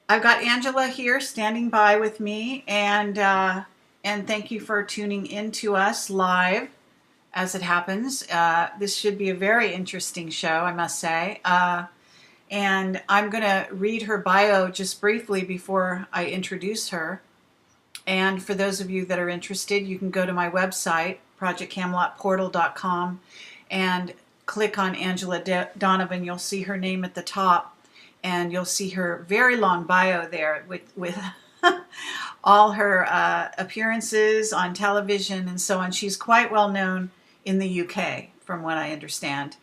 I've got Angela here standing by with me, and thank you for tuning in to us live as it happens. This should be a very interesting show, I must say. And I'm going to read her bio just briefly before I introduce her. And for those of you that are interested, you can go to my website, projectcamelotportal.com, and click on Angela Donovan. You'll see her name at the top, and you'll see her very long bio there with all her appearances on television and so on. She's quite well known in the UK, from what I understand.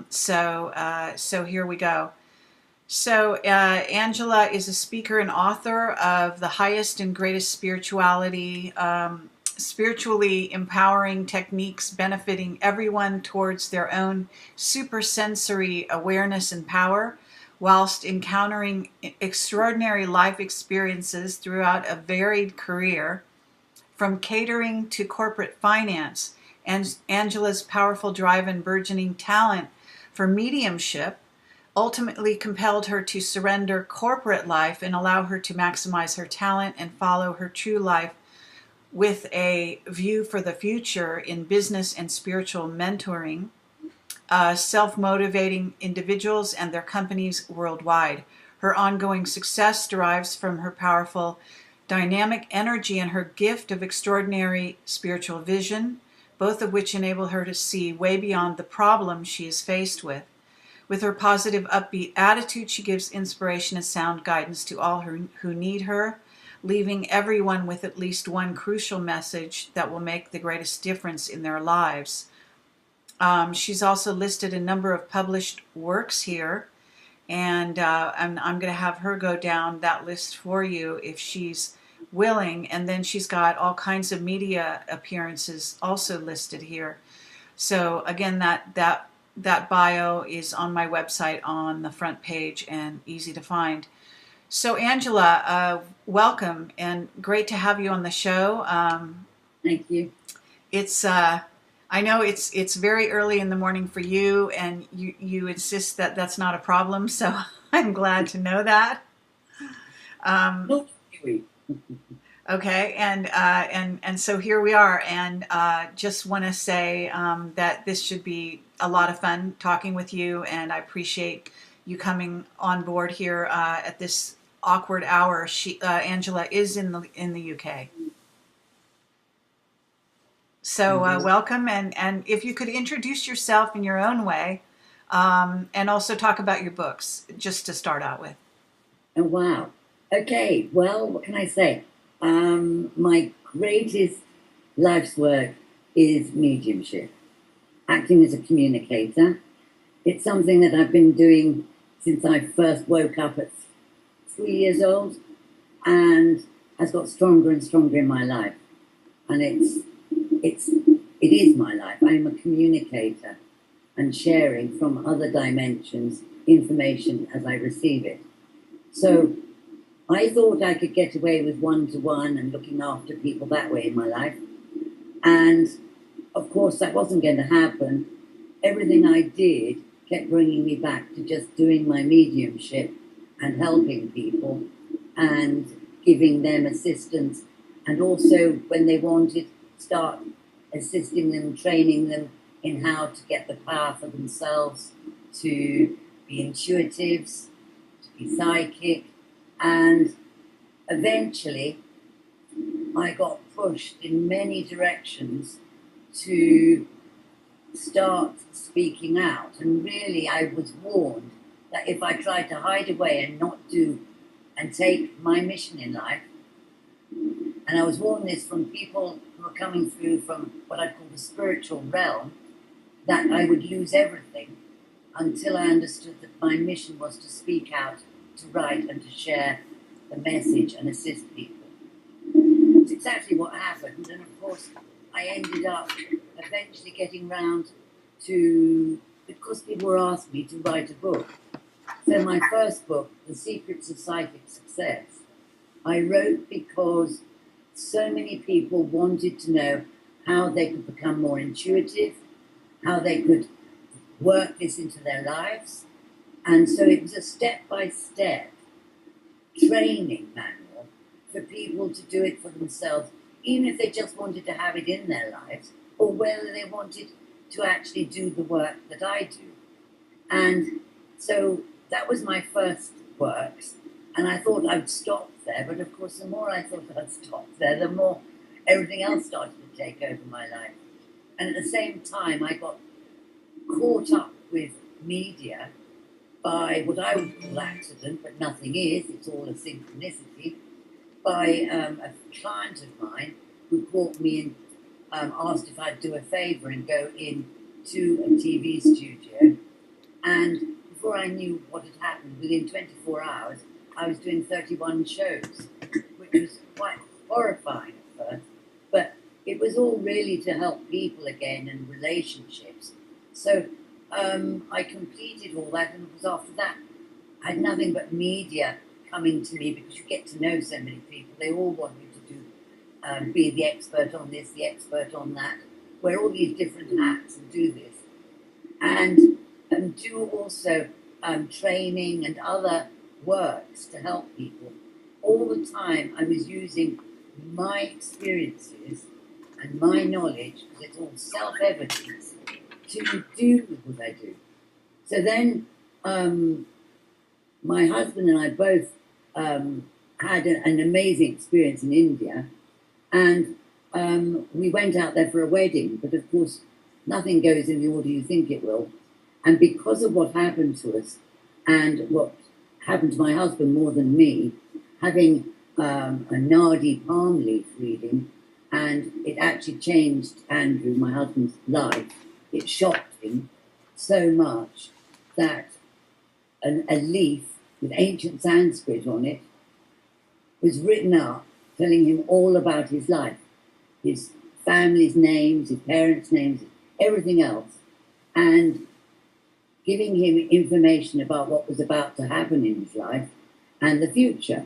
So here we go. So Angela is a speaker and author of The Highest and Greatest Spirituality, spiritually empowering techniques benefiting everyone towards their own supersensory awareness and power, whilst encountering extraordinary life experiences throughout a varied career, from catering to corporate finance. And Angela's powerful drive and burgeoning talent for mediumship ultimately compelled her to surrender corporate life and allow her to maximize her talent and follow her true life with a view for the future in business and spiritual mentoring, self-motivating individuals and their companies worldwide. Her ongoing success derives from her powerful dynamic energy and her gift of extraordinary spiritual vision, both of which enable her to see way beyond the problem she is faced with. With her positive, upbeat attitude, she gives inspiration and sound guidance to all who need her, leaving everyone with at least one crucial message that will make the greatest difference in their lives. She's also listed a number of published works here, and I'm going to have her go down that list for you if she's willing. And then she's got all kinds of media appearances also listed here. So again, that bio is on my website on the front page and easy to find. So Angela, welcome and great to have you on the show. Thank you. It's I know it's very early in the morning for you, and you insist that that's not a problem. So I'm glad to know that. Not really. Okay, and so here we are, and just want to say that this should be a lot of fun talking with you, and I appreciate you coming on board here at this awkward hour. Angela is in the UK, so welcome, and if you could introduce yourself in your own way, and also talk about your books, just to start out with. Oh, wow. Okay, well, what can I say? My greatest life's work is mediumship, acting as a communicator. It's something that I've been doing since I first woke up at 3 years old, and has got stronger and stronger in my life. And it is my life. I'm a communicator and sharing from other dimensions information as I receive it. So I thought I could get away with one-to-one and looking after people that way in my life. And of course, that wasn't going to happen. Everything I did kept bringing me back to just doing my mediumship and helping people and giving them assistance. And also, when they wanted, start assisting them, training them in how to get the power for themselves, to be intuitives, to be psychic. And eventually, I got pushed in many directions to start speaking out. And really, I was warned that if I tried to hide away and not do and take my mission in life, and I was warned this from people who were coming through from what I call the spiritual realm, that I would lose everything until I understood that my mission was to speak out, to write and to share the message and assist people. It's exactly what happened, and of course I ended up eventually getting round to, because people were asking me to write a book. So my first book, The Secrets of Psychic Success, I wrote because so many people wanted to know how they could become more intuitive, how they could work this into their lives. And so it was a step-by-step training manual for people to do it for themselves, even if they just wanted to have it in their lives, or whether they wanted to actually do the work that I do. And so that was my first works, and I thought I'd stop there, but of course the more I thought I'd stop there, the more everything else started to take over my life. And at the same time, I got caught up with media by what I would call accident, but nothing is, it's all a synchronicity, by a client of mine who caught me and asked if I'd do a favour and go into a TV studio. And before I knew what had happened, within 24 hours, I was doing 31 shows, which was quite horrifying at first. But it was all really to help people again and relationships. So I completed all that, and it was after that I had nothing but media coming to me, because you get to know so many people. They all want you to do, be the expert on this, the expert on that, wear all these different hats and do this. And do also training and other works to help people. All the time I was using my experiences and my knowledge, because it's all self-evidence, to do what I do. So then my husband and I both had an amazing experience in India, and we went out there for a wedding, but of course nothing goes in the order you think it will. And because of what happened to us, and what happened to my husband more than me, having a Nadi palm leaf reading, and it actually changed Andrew, my husband's life. It shocked him so much that a leaf with ancient Sanskrit on it was written up, telling him all about his life, his family's names, his parents' names, everything else, and giving him information about what was about to happen in his life and the future.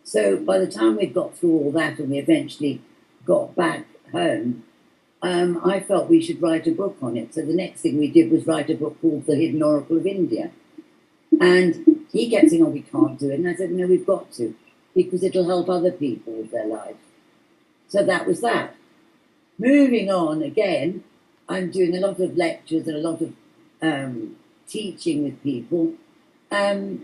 So by the time we got through all that and we eventually got back home, I felt we should write a book on it. So the next thing we did was write a book called The Hidden Oracle of India. And he kept saying, oh, we can't do it. And I said, no, we've got to, because it'll help other people with their lives. So that was that. Moving on again, I'm doing a lot of lectures and a lot of teaching with people. I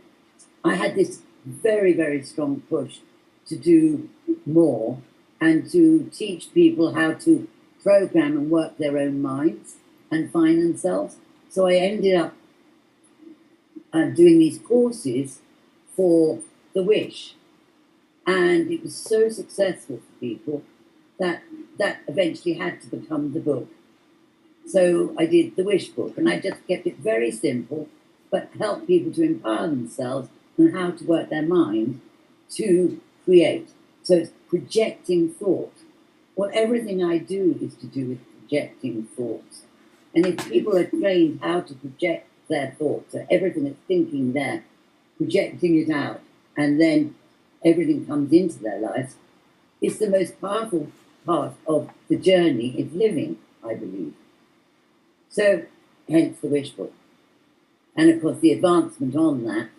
had this very, very strong push to do more and to teach people how to program and work their own minds and find themselves. So I ended up doing these courses for The Wish. And it was so successful for people that eventually had to become the book. So I did the Wish book, and I just kept it very simple, but helped people to empower themselves and how to work their mind to create. So it's projecting thought. Well, everything I do is to do with projecting thoughts. And if people are trained how to project their thoughts, so everything that's thinking there, projecting it out, and then everything comes into their lives, it's the most powerful part of the journey is living, I believe. So, hence the Wish book. And of course, the advancement on that,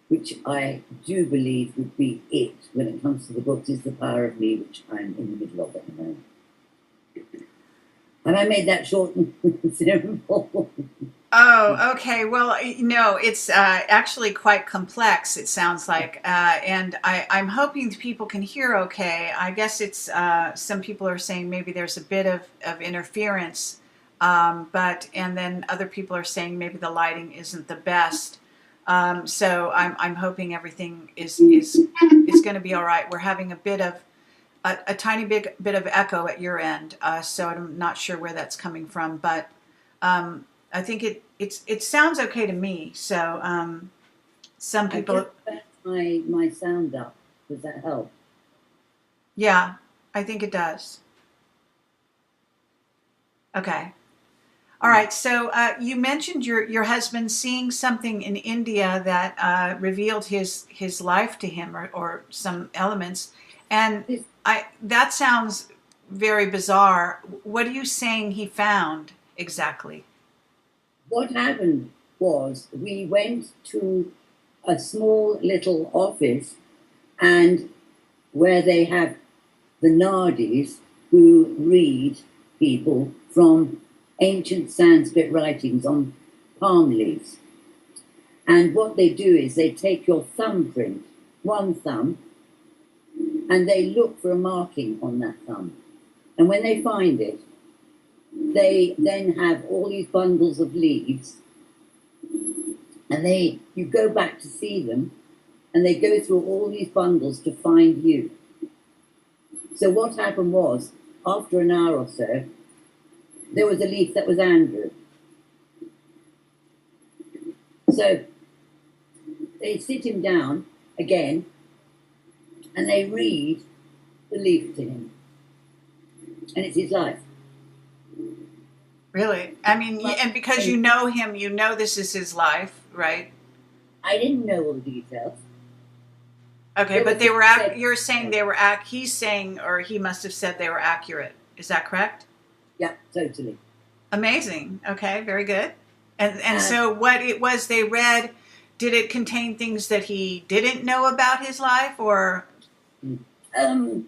which I do believe would be it when it comes to the books, is The Power of Me, which I'm in the middle of at the moment. Have I made that short and simple? Oh, okay. Well, no, it's actually quite complex, it sounds like. And I'm hoping people can hear okay. I guess it's some people are saying maybe there's a bit of interference. And then other people are saying maybe the lighting isn't the best. So I'm hoping everything is going to be all right. We're having a bit of a tiny bit of echo at your end, so I'm not sure where that's coming from, but I think it sounds okay to me. So some people. I just my sound up. Does that help? Yeah, I think it does. Okay. All right. So you mentioned your husband seeing something in India that revealed his life to him, or some elements, and that sounds very bizarre. What are you saying he found exactly? What happened was we went to a small little office and where they have the Nadis who read people from ancient Sanskrit writings on palm leaves. And what they do is they take your thumbprint, one thumb, and they look for a marking on that thumb. And when they find it, they then have all these bundles of leaves, and you go back to see them, and they go through all these bundles to find you. So what happened was, after an hour or so, there was a leaf that was Andrew. So they sit him down again, and they read the leaf to him. And it's his life. Really? I mean, and because you know him, you know this is his life, right? I didn't know all the details. Okay, but you're saying they were he's saying, or he must have said they were accurate. Is that correct? Yeah, totally. Amazing. Okay, very good. And so what it was they read, did it contain things that he didn't know about his life, or? There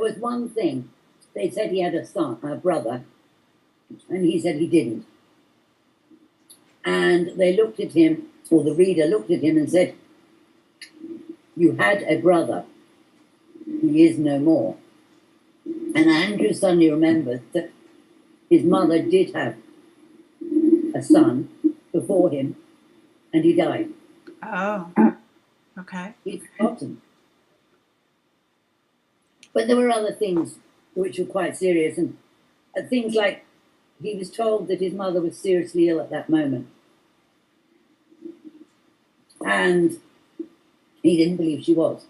was one thing. They said he had a brother, and he said he didn't. And they looked at him, or the reader looked at him and said, "You had a brother. He is no more." And Andrew suddenly remembered that his mother did have a son before him, and he died. Oh, okay. He'd forgotten. But there were other things which were quite serious, and things like he was told that his mother was seriously ill at that moment. And he didn't believe she was.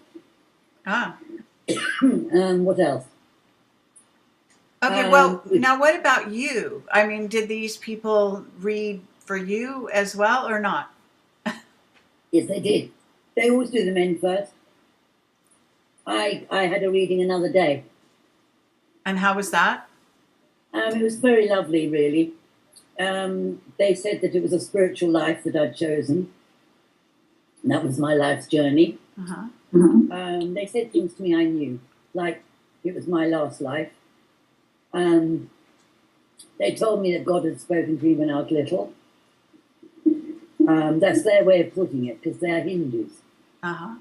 Ah. What else? Okay, well, now what about you? I mean, did these people read for you as well or not? Yes, they did. They always do the men first. I had a reading another day. And how was that? It was very lovely, really. They said that it was a spiritual life that I'd chosen. And that was my life's journey. Uh-huh. They said things to me I knew, like it was my last life. They told me that God had spoken to me when I was little. That's their way of putting it, because they're Hindus. Uh-huh.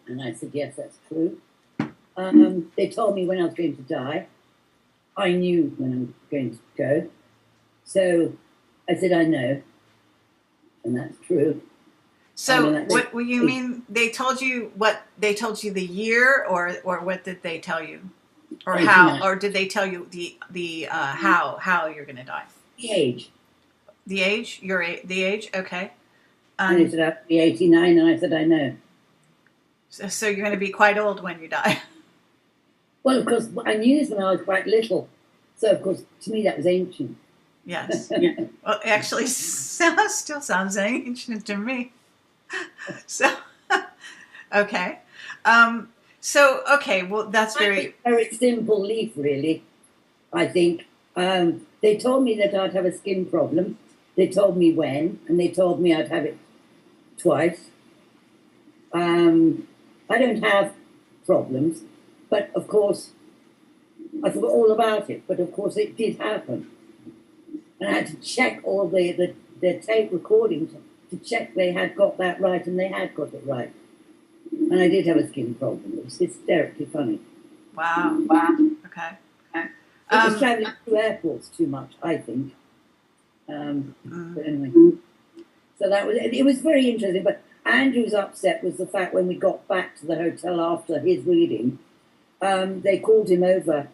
And I said, yes, that's true. They told me when I was going to die. I knew when I was going to go. So I said, I know. And that's true. So what you mean? They told you what? They told you the year, or what did they tell you? Or 89. how? Or did they tell you the how you're going to die? The age. The age? The age? Okay. And they said, I have to be 89, and I said, I know. So you're going to be quite old when you die. Well, of course, I knew this when I was quite little. So, of course, to me, that was ancient. Yes. Well, it actually still sounds ancient to me. So, okay. Okay, well, that's very simple leaf, really, I think. They told me that I'd have a skin problem. They told me when, and they told me I'd have it twice. I don't have problems, but of course, I forgot all about it, but of course it did happen. And I had to check all the tape recordings to check they had got that right, and they had got it right. And I did have a skin problem. It was hysterically funny. Wow. Okay. It was travelling through airports too much, I think. But anyway. So it was very interesting. But Andrew's upset was the fact when we got back to the hotel after his reading, they called him over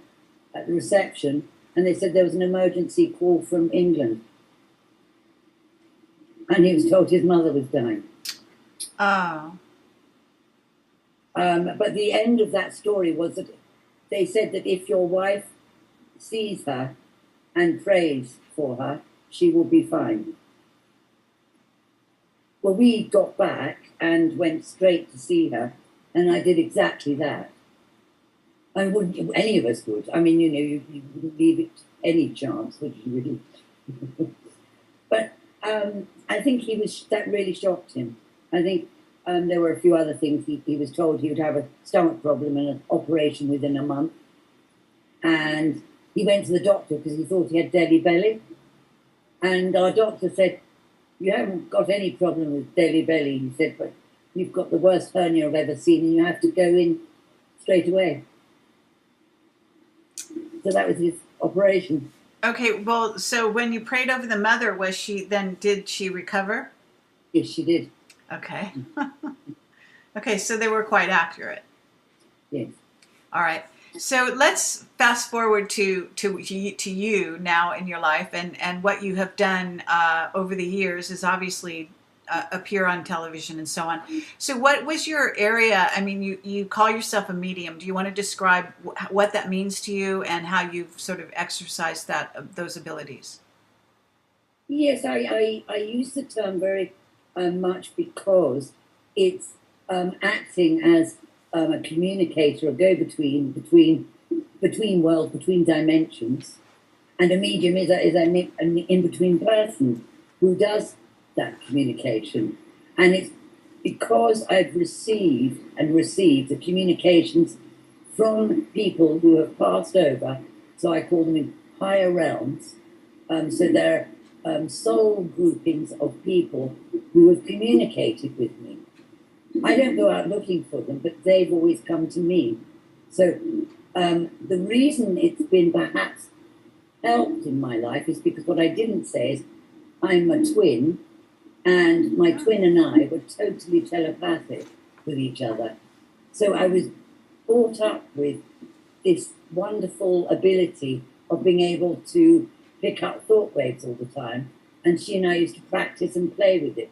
at the reception, and they said there was an emergency call from England. And he was told his mother was dying. Oh. But the end of that story was that they said that if your wife sees her and prays for her, she will be fine. Well, we got back and went straight to see her, and I did exactly that. I wouldn't, any of us would. I mean, you wouldn't leave it any chance, would you really? But I think that really shocked him. I think there were a few other things. He was told he would have a stomach problem and an operation within a month. And he went to the doctor because he thought he had deli belly. And our doctor said, "You haven't got any problem with deli belly." He said, "But you've got the worst hernia I've ever seen and you have to go in straight away." So that was his operation. Okay, well, so when you prayed over the mother, did she recover? Yes, she did. Okay. Okay, so they were quite accurate. Yes. All right. So let's fast forward to you now in your life, and what you have done over the years is obviously appear on television and so on. So what was your area? I mean, you call yourself a medium. Do you want to describe what that means to you and how you've sort of exercised those abilities? Yes, I use the term very much because it's acting as a communicator, a go-between between worlds, between dimensions, and a medium is an in-between person who does that communication. And it's because I've received the communications from people who have passed over, so I call them in higher realms. So they're soul groupings of people who have communicated with me. I don't go out looking for them, but they've always come to me. So the reason it's been perhaps helped in my life is because what I didn't say is I'm a twin, and my twin and I were totally telepathic with each other. So I was brought up with this wonderful ability of being able to pick up thought waves all the time, and she and I used to practice and play with it.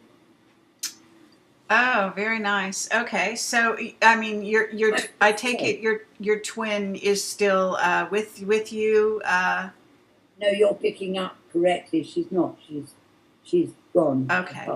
Oh, very nice. Okay, so I mean, I take it your twin is still with you. No, you're picking up correctly. She's not. She's gone. Okay.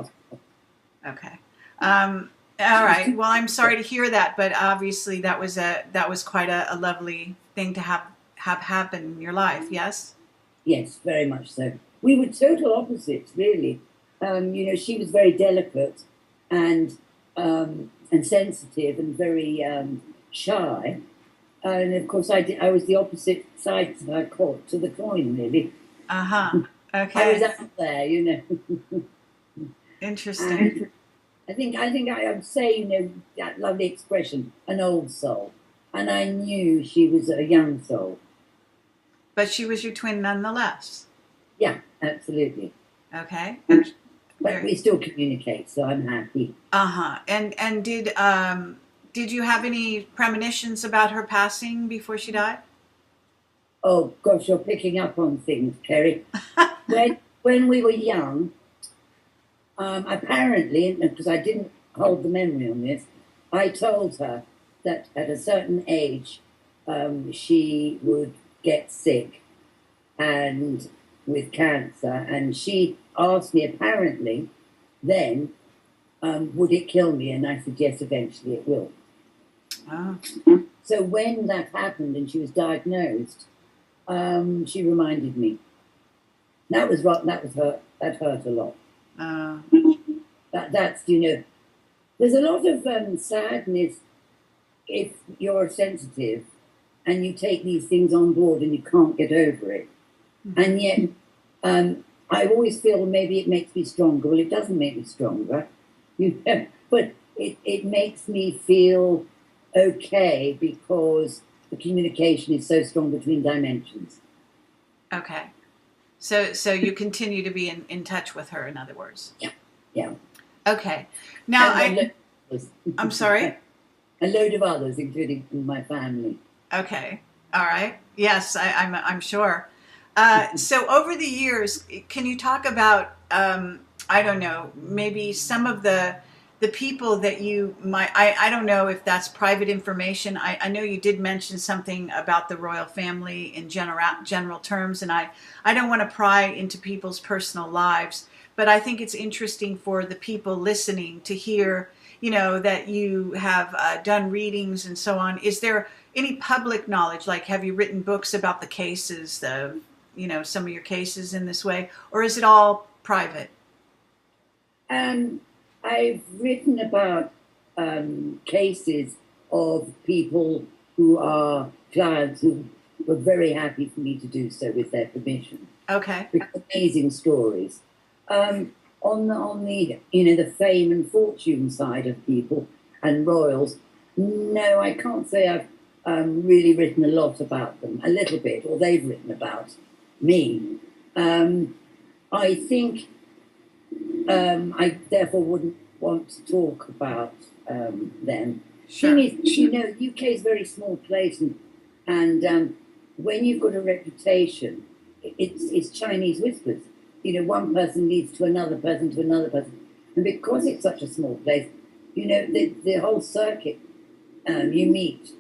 Okay. All right. Well, I'm sorry to hear that, but obviously that was quite a lovely thing to have happen in your life. Yes. Yes, very much so. We were total opposites, really. She was very delicate and sensitive and very shy, and of course I was the opposite side to the coin, really. Okay. I was out there, Interesting. And I think I would say, that lovely expression, an old soul, and I knew she was a young soul. But she was your twin nonetheless. Yeah, absolutely. Okay. But we still communicate, so I'm happy. And did you have any premonitions about her passing before she died? Oh gosh, you're picking up on things, Kerry. when we were young, apparently, because I didn't hold the memory on this, I told her that at a certain age, she would get sick and with cancer, and she asked me apparently then, would it kill me? And I said, yes, eventually it will. Oh. So when that happened and she was diagnosed, she reminded me. That was right. That hurt a lot. That's there's a lot of sadness if you're sensitive and you take these things on board and you can't get over it. Mm-hmm. And yet, I always feel maybe it makes me stronger. Well, it doesn't make me stronger, but it makes me feel okay because the communication is so strong between dimensions. Okay. So you continue to be in touch with her, in other words. Yeah. Okay. Now I'm sorry? A load of others, including my family. Okay. All right. Yes, I'm sure. So over the years, can you talk about, I don't know, maybe some of the people that you might, I don't know if that's private information. I know you did mention something about the royal family in general terms, and I don't want to pry into people's personal lives, but I think it's interesting for the people listening to hear, that you have done readings and so on. Is there any public knowledge? Like, have you written books about the cases, some of your cases in this way, or is it all private? I've written about cases of people who are clients who were very happy for me to do so with their permission. Okay. Amazing stories. On the the fame and fortune side of people and royals, no, I can't say I've really written a lot about them. A little bit, or they've written about me. I think I therefore wouldn't want to talk about them. Sure. Thing is, UK is a very small place, and when you've got a reputation, it's Chinese whispers. One person leads to another person to another person, and because it's such a small place, the whole circuit you meet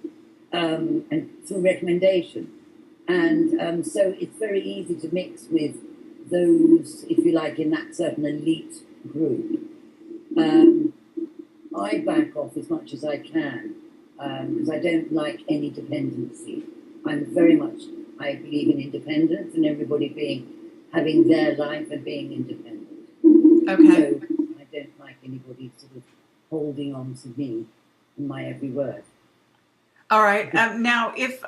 and through recommendation, and so it's very easy to mix with those, if you like, in that certain elite group. I back off as much as I can because I don't like any dependency. I'm very much, I believe in independence and everybody having their life and being independent. Okay. So I don't like anybody sort of holding on to me and my every word. All right. Now, if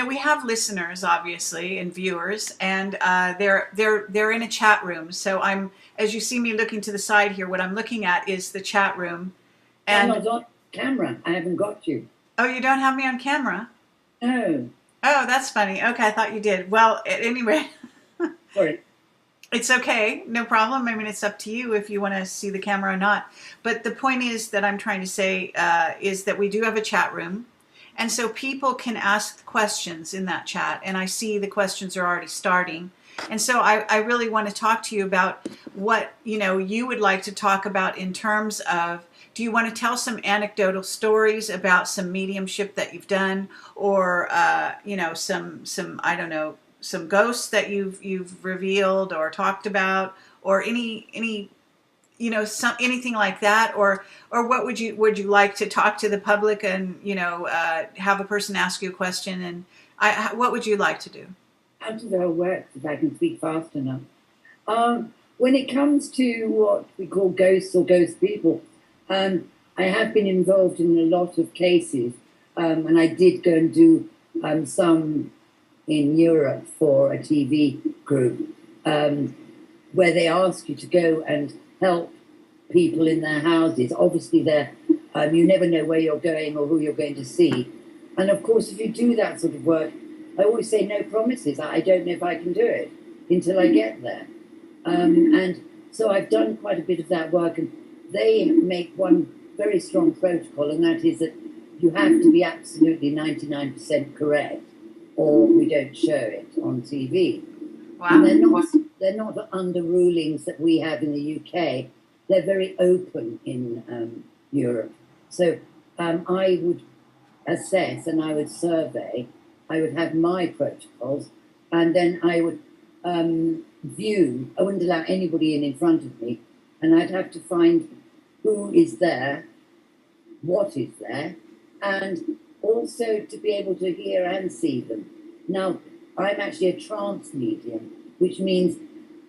we have listeners, obviously, and viewers, and they're in a chat room. So as you see me looking to the side here, what I'm looking at is the chat room. And I'm not on camera. I haven't got you. Oh, you don't have me on camera? No. Oh, that's funny. Okay, I thought you did. Well, at any rate, sorry. It's okay. No problem. I mean, it's up to you if you want to see the camera or not. But the point is that I'm trying to say is that we do have a chat room. And so people can ask questions in that chat. And I see the questions are already starting. And so I really want to talk to you about what, you would like to talk about in terms of, do you want to tell some anecdotal stories about some mediumship that you've done, or, some I don't know, some ghosts that you've revealed or talked about, or anything like that, or what would you like to talk to the public and have a person ask you a question, and what would you like to do? How does it all work, if I can speak fast enough? When it comes to what we call ghosts or ghost people, I have been involved in a lot of cases, and I did go and do some in Europe for a TV group, where they ask you to go and help people in their houses. Obviously, you never know where you're going or who you're going to see. And of course, if you do that sort of work, I always say no promises. I don't know if I can do it until I get there. And so I've done quite a bit of that work, and they make one very strong protocol, and that is that you have to be absolutely 99% correct, or we don't show it on TV. Wow. And they're not under rulings that we have in the UK. They're very open in Europe. So I would assess and I would survey. I would have my protocols, and then I would view. I wouldn't allow anybody in front of me, and I'd have to find who is there, what is there, and also to be able to hear and see them. Now, I'm actually a trance medium, which means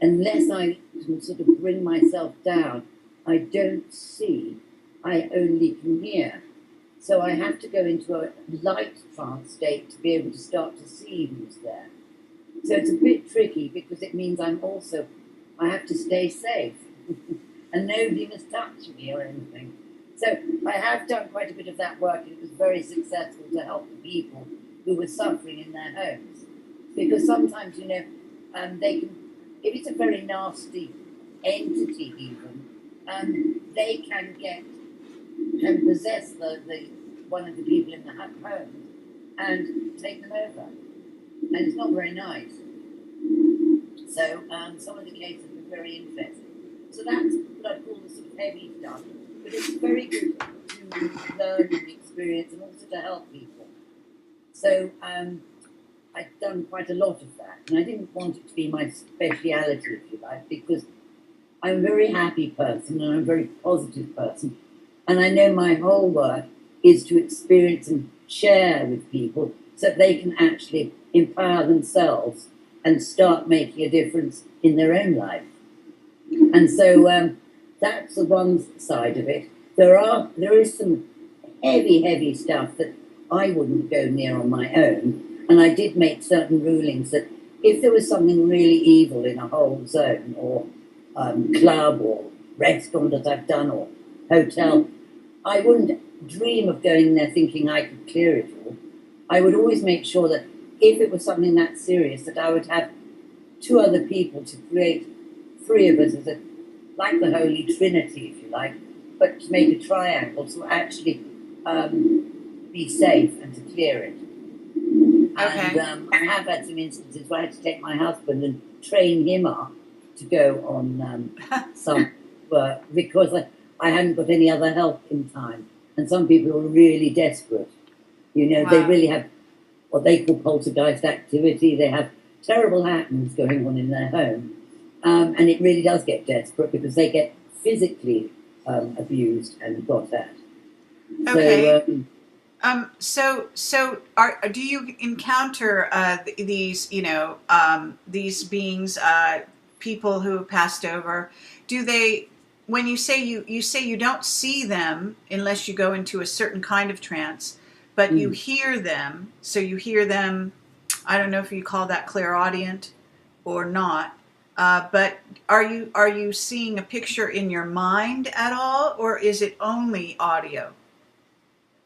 unless I can sort of bring myself down, I don't see, I only can hear. So I have to go into a light trance state to be able to start to see who's there. So it's a bit tricky because it means I have to stay safe and nobody must touch me or anything. So I have done quite a bit of that work, and it was very successful to help the people who were suffering in their homes. Because sometimes, they can, if it's a very nasty entity even, they can possess one of the people in the home and take them over. And it's not very nice. So some of the cases were very interesting. So that's what I call the sort of heavy stuff. But it's very good to learn and experience and also to help people. So I've done quite a lot of that. And I didn't want it to be my speciality, if you like, because I'm a very happy person and I'm a very positive person. And I know my whole work is to experience and share with people so that they can actually empower themselves and start making a difference in their own life. And so that's the one side of it. there is some heavy stuff that I wouldn't go near on my own. And I did make certain rulings that if there was something really evil in a whole zone or club or restaurant that I've done or hotel, I wouldn't dream of going there thinking I could clear it all. I would always make sure that if it was something that serious, that I would have 2 other people to create 3 of us as like the Holy Trinity, if you like, but to make a triangle to actually be safe and to clear it. Okay. And I have had some instances where I had to take my husband and train him up to go on some work because I hadn't got any other help in time. And some people are really desperate. You know, They really have what they call poltergeist activity. They have terrible happenings going on in their home. And it really does get desperate because they get physically abused and got at. Okay. Do you encounter these, these beings, people who passed over? Do they, when you say you don't see them unless you go into a certain kind of trance, but you hear them, so you hear them, I don't know if you call that clairaudient or not, but are you seeing a picture in your mind at all, or is it only audio?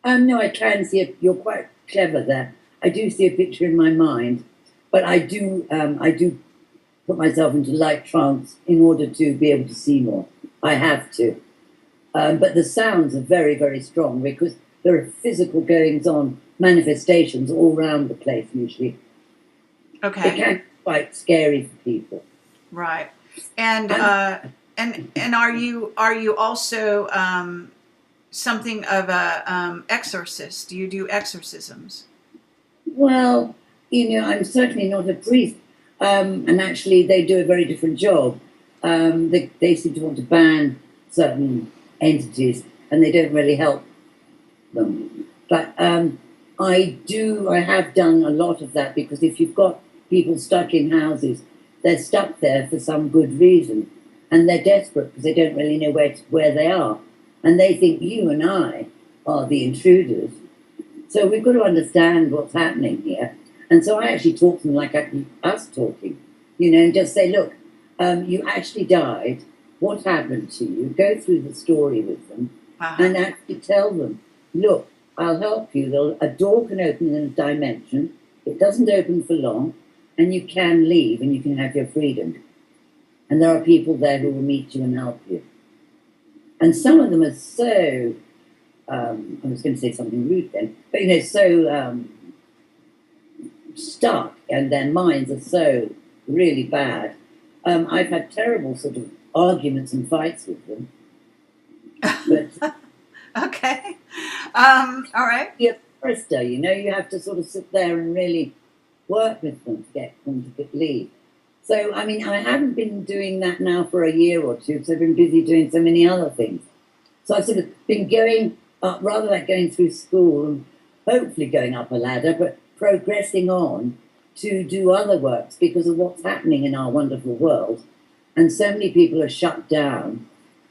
No, I can see it. You're quite clever there. I do see a picture in my mind, but I do put myself into light trance in order to be able to see more. I have to. But the sounds are very strong because there are physical goings on, manifestations all around the place usually. Okay. It can be quite scary for people. Right. And are you also something of a exorcist? Do you do exorcisms? Well, I'm certainly not a priest, and actually they do a very different job. They seem to want to ban certain entities, and they don't really help them. But I have done a lot of that because if you've got people stuck in houses, they're stuck there for some good reason, and they're desperate because they don't really know where they are. And they think you and I are the intruders. So we've got to understand what's happening here. And so I actually talk to them like us talking, and just say, look, you actually died. What happened to you? Go through the story with them and actually tell them, look, I'll help you. A door can open in a dimension. It doesn't open for long, and you can leave and you can have your freedom. And there are people there who will meet you and help you. And some of them are so, I was going to say something rude then, but so stuck, and their minds are so really bad. I've had terrible sort of arguments and fights with them. But okay. All right. You're a barrister, you have to sort of sit there and really work with them to get them to leave. So, I haven't been doing that now for a year or 2 because I've been busy doing so many other things. So I've sort of been going up, rather like going through school and hopefully going up a ladder, but progressing on to do other works because of what's happening in our wonderful world. And so many people are shut down,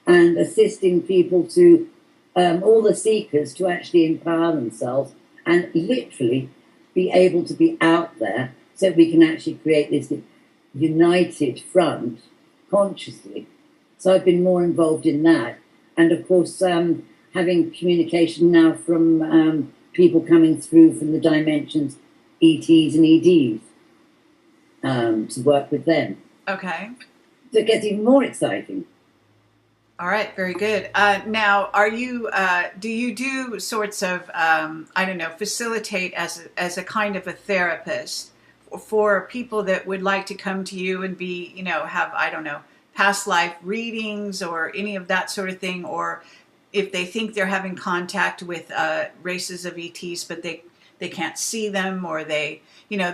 and assisting people to, all the seekers, to actually empower themselves and literally be able to be out there so we can actually create this united front consciously. So I've been more involved in that. And of course, having communication now from people coming through from the dimensions, ETs and EDs, to work with them. Okay. So it gets even more exciting. All right, very good. Now, are you? Do you do sorts of facilitate as a kind of a therapist for people that would like to come to you and be, have past life readings or any of that sort of thing, or if they think they're having contact with races of ETs, but they can't see them, or they're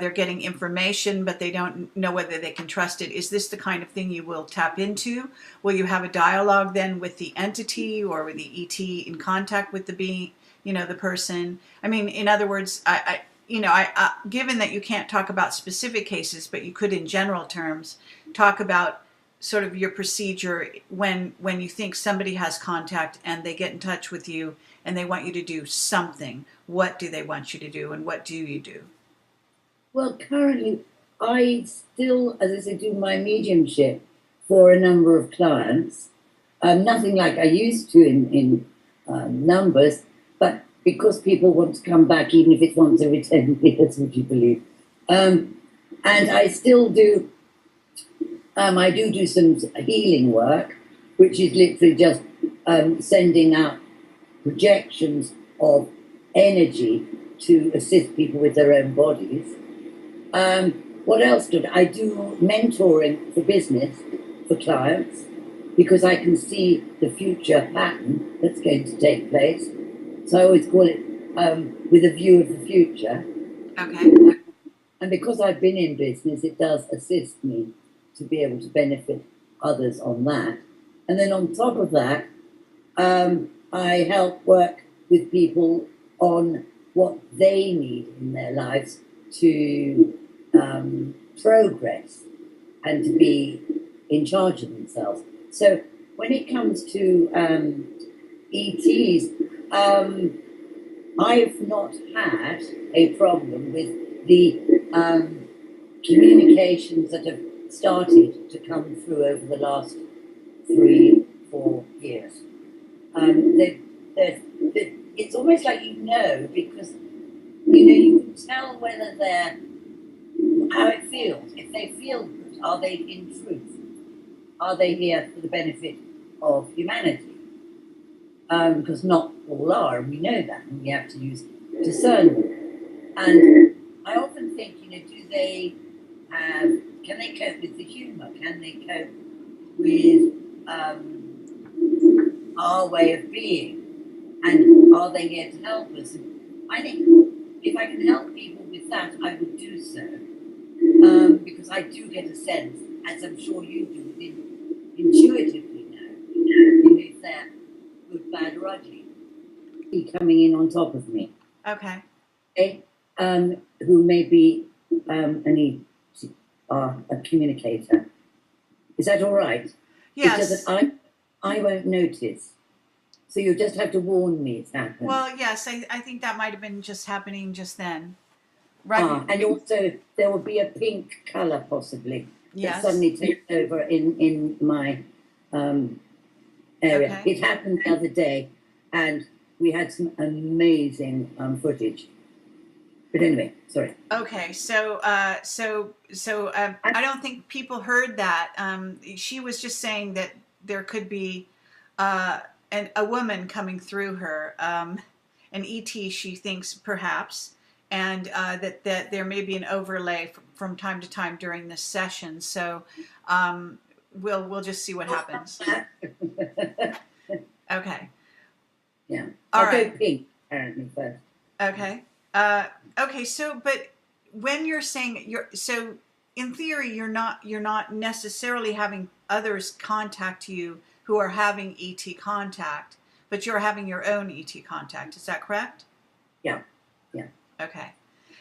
getting information, but they don't know whether they can trust it. Is this the kind of thing you will tap into? Will you have a dialogue then with the entity or with the ET in contact with the being, the person? In other words, I given that you can't talk about specific cases, but you could in general terms talk about sort of your procedure when you think somebody has contact and they get in touch with you and they want you to do something. What do they want you to do, and what do you do? Well, currently, I still, as I said, do my mediumship for a number of clients. Nothing like I used to in numbers, but because people want to come back, even if it's once every 10 years, would you believe? And I still do, I do some healing work, which is literally just sending out projections of energy to assist people with their own bodies. What else do I do? Mentoring for business for clients, because I can see the future pattern that's going to take place. So I always call it with a view of the future. Okay. And because I've been in business, it does assist me to be able to benefit others on that. And then on top of that, I help work with people on what they need in their lives to progress and to be in charge of themselves. So when it comes to ETs, I've not had a problem with the communications that have started to come through over the last 3-4 years. It's almost like because you can tell whether they're how it feels. If they feel good, are they in truth? Are they here for the benefit of humanity? Because not all are, and we know that, and we have to use discernment. And I often think, can they cope with the humour? Can they cope with our way of being? And are they here to help us? And I think if I can help people with that, I would do so. Because I do get a sense, as I'm sure you do, intuitively know, if they're good, bad, or ugly. Coming in on top of me. Okay. Who may be a communicator. Is that all right? Yes. It's just that I won't notice. So you'll just have to warn me it's happened. Well, yes, I think that might have been just happening just then. Right. And also there will be a pink colour possibly that suddenly takes over in my area. Okay. It happened the other day, and we had some amazing footage. But anyway, sorry. Okay, so I don't think people heard that. She was just saying that there could be a woman coming through her, an ET, she thinks perhaps, and that there may be an overlay from time to time during this session. So we'll just see what happens. Okay. Yeah. All I'll right. go pink apparently first. Okay. Okay. So, but when you're saying so in theory, you're not necessarily having others contact you who are having ET contact, but you're having your own ET contact. Is that correct? Yeah. Yeah. Okay.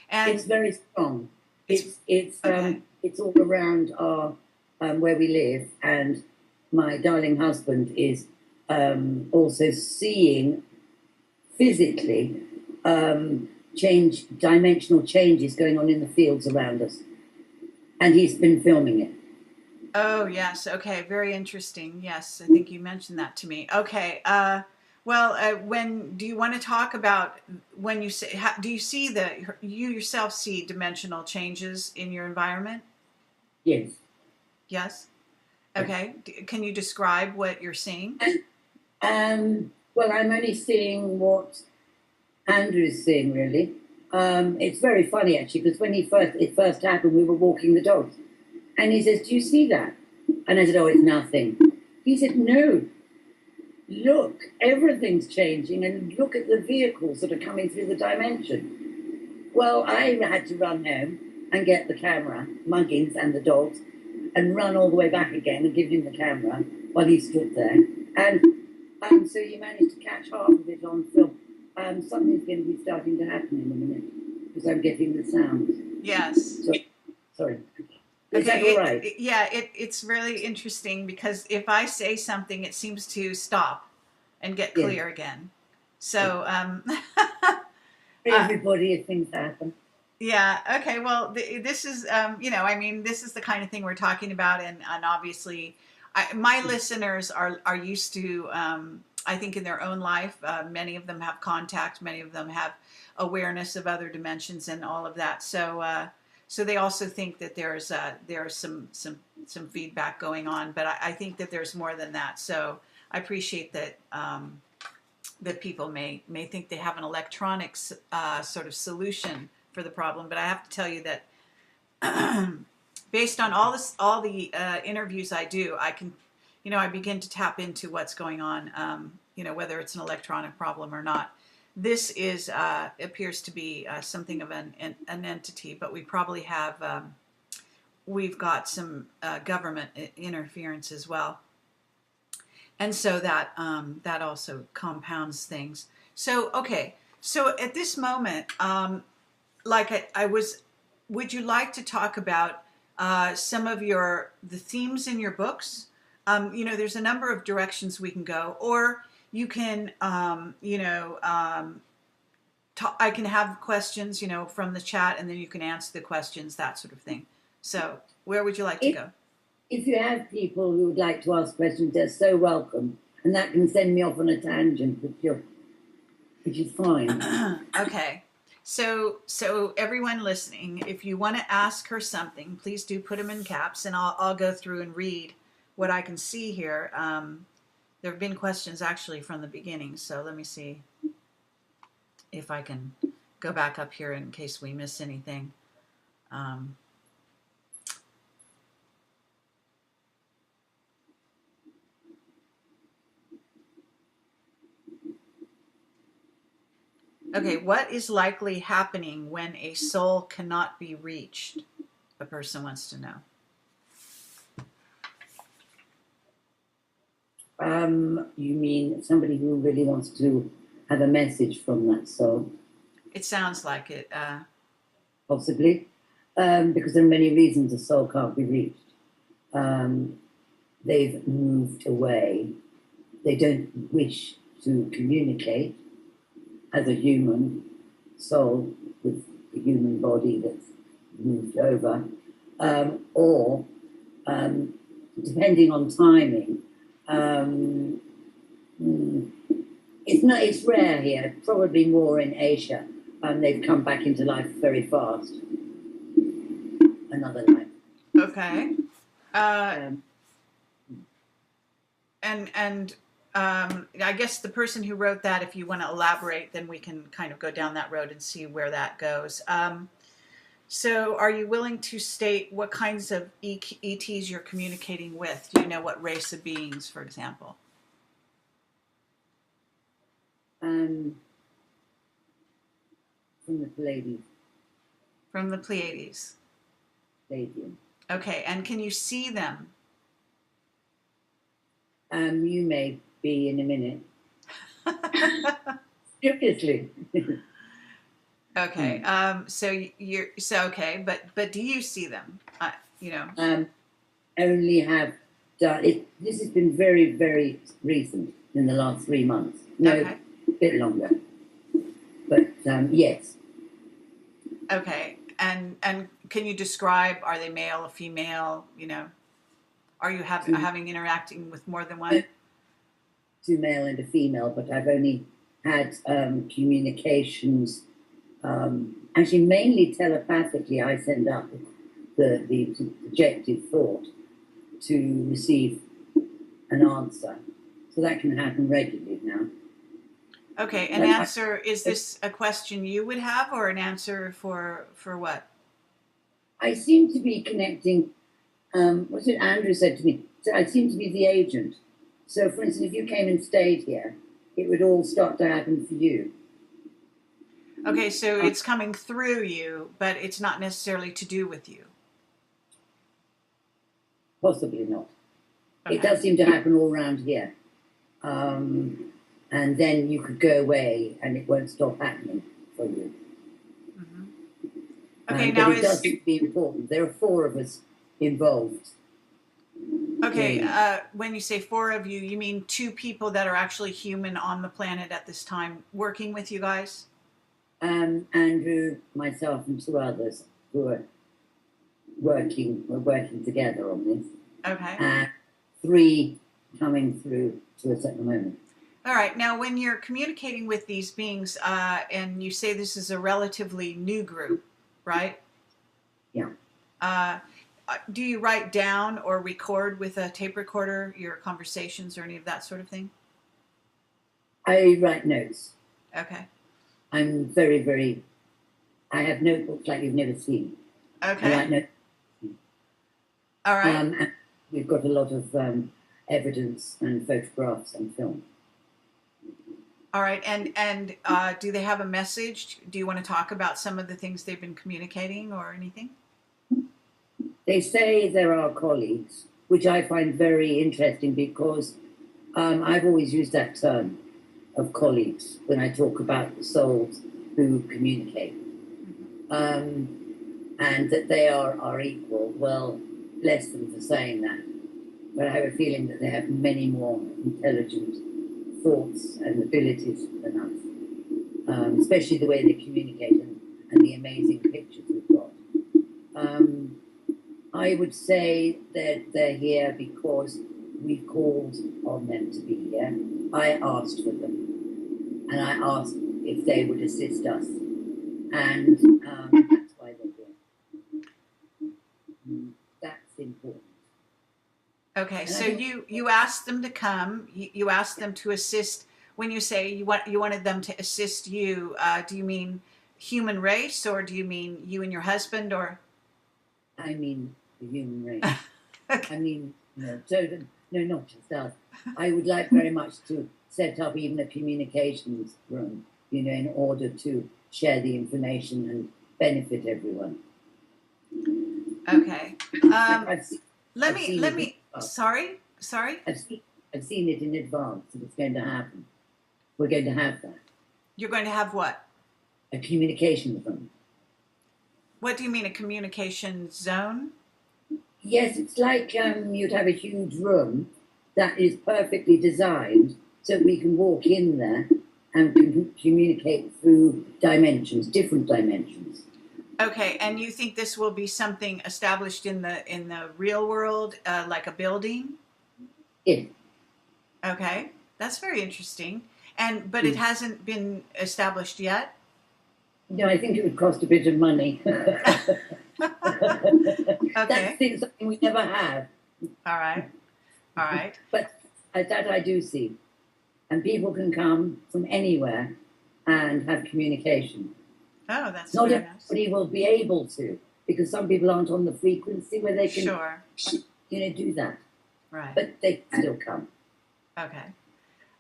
And it's very strong. It's okay. It's all around our where we live, and my darling husband is also seeing physically dimensional changes going on in the fields around us, and he's been filming it. Oh yes, okay, very interesting. Yes, I think you mentioned that to me. Okay, when do you want to talk about when you say? Do you see you yourself see dimensional changes in your environment? Yes. Yes. Okay. Can you describe what you're seeing? Well, I'm only seeing what Andrew's seeing, really. It's very funny, actually, because when it first happened, we were walking the dogs. And he says, "Do you see that?" And I said, "Oh, it's nothing." He said, "No. Look, everything's changing, and look at the vehicles that are coming through the dimension." Well, I had to run home and get the camera, Muggins and the dogs, and run all the way back again and give him the camera while he stood there. And so he managed to catch half of it on film. Something's going to be starting to happen in a minute because I'm getting the sound. Yes. Sorry. Is that all right? It's really interesting because if I say something, it seems to stop and get Yeah. clear again. So, Everybody, if things happen. yeah, okay. Well, this is, I mean, this is the kind of thing we're talking about, and obviously, my listeners are used to, I think, in their own life, many of them have contact, many of them have awareness of other dimensions and all of that. So they also think that there's some feedback going on, but I think that there's more than that. So I appreciate that. That people may think they have an electronics sort of solution for the problem, but I have to tell you that based on all the interviews I do, I can, I begin to tap into what's going on, whether it's an electronic problem or not. This appears to be something of an entity, but we probably have we've got some government interference as well. And so that that also compounds things. So, okay. So at this moment, would you like to talk about some of the themes in your books? There's a number of directions we can go, or you can, I can have questions, from the chat, and then you can answer the questions, that sort of thing. So where would you like to go? If you have people who would like to ask questions, they're so welcome. And that can send me off on a tangent, which is fine. Okay. So everyone listening, if you want to ask her something, please do put them in caps, and I'll go through and read what I can see here. There have been questions actually from the beginning, so let me see if I can go back up here in case we miss anything. Okay, what is likely happening when a soul cannot be reached? A person wants to know. You mean somebody who really wants to have a message from that soul? It sounds like it. Possibly. Because there are many reasons a soul can't be reached. They've moved away. They don't wish to communicate as a human soul with a human body that's moved over, or depending on timing, it's rare here, probably more in Asia. They've come back into life very fast. Another life. Okay. And I guess the person who wrote that, if you want to elaborate, then we can kind of go down that road and see where that goes. So are you willing to state what kinds of ETs you're communicating with? Do you know what race of beings, for example? From the Pleiades. From the Pleiades. Pleiadian. Okay, and can you see them? You may be in a minute. Seriously. Okay. Okay, but do you see them? Only have done it. This has been very, very recent in the last 3 months. No, okay. A bit longer. But yes. Okay, and can you describe? Are they male or female? Are you having interacting with more than one? 2 male and a female, but I've only had communications. Actually, mainly telepathically, I send up the projected thought to receive an answer. So that can happen regularly now. Okay, an answer, is this a question you would have, or an answer for what? I seem to be connecting, what's it Andrew said to me? So I seem to be the agent. So, for instance, if you came and stayed here, it would all start to happen for you. Okay, so it's coming through you, but it's not necessarily to do with you. Possibly not. Okay. It does seem to happen all around here. And then you could go away and it won't stop happening for you. Mm-hmm. Okay, now but it does seem to be important. There are 4 of us involved. Okay, when you say 4 of you, you mean 2 people that are actually human on the planet at this time working with you guys? Andrew, myself, and 2 others who are working together on this. Okay. And 3 coming through to us at the moment. All right. Now, when you're communicating with these beings, and you say this is a relatively new group, right? Yeah. Do you write down or record with a tape recorder your conversations or any of that sort of thing? I write notes. Okay. I'm very, very... I have notebooks like you've never seen. Okay. I write notes. All right. And we've got a lot of evidence and photographs and film. All right. And do they have a message? Do you want to talk about some of the things they've been communicating or anything? They say they're our colleagues, which I find very interesting because I've always used that term of colleagues when I talk about the souls who communicate. And that they are our equal. Well, bless them for saying that. But I have a feeling that they have many more intelligent thoughts and abilities than us, especially the way they communicate and the amazing pictures we've got. I would say that they're here because we called on them to be here. I asked for them, and I asked if they would assist us, and that's why they're here. That's important. Okay, so you asked them to come. You asked them to assist. When you say you wanted them to assist you, do you mean human race, or do you mean you and your husband, or? I mean the human race. Okay. I mean, no, not just us. I would like very much to set up even a communications room, in order to share the information and benefit everyone. Okay. Let me. Sorry. I've seen it in advance that it's going to happen. We're going to have that. You're going to have what? A communication room. What do you mean, a communication zone? Yes, it's like you'd have a huge room that is perfectly designed so we can walk in there and communicate through dimensions, different dimensions. Okay, and you think this will be something established in the real world, like a building? Yeah. Okay, that's very interesting. But it hasn't been established yet? No, I think it would cost a bit of money. Okay. That's something we never have. All right. But that I do see. And people can come from anywhere and have communication. Oh, that's not very everybody nice. will be able to, because some people aren't on the frequency where they can Sure. do that. Right. But they can still come. Okay.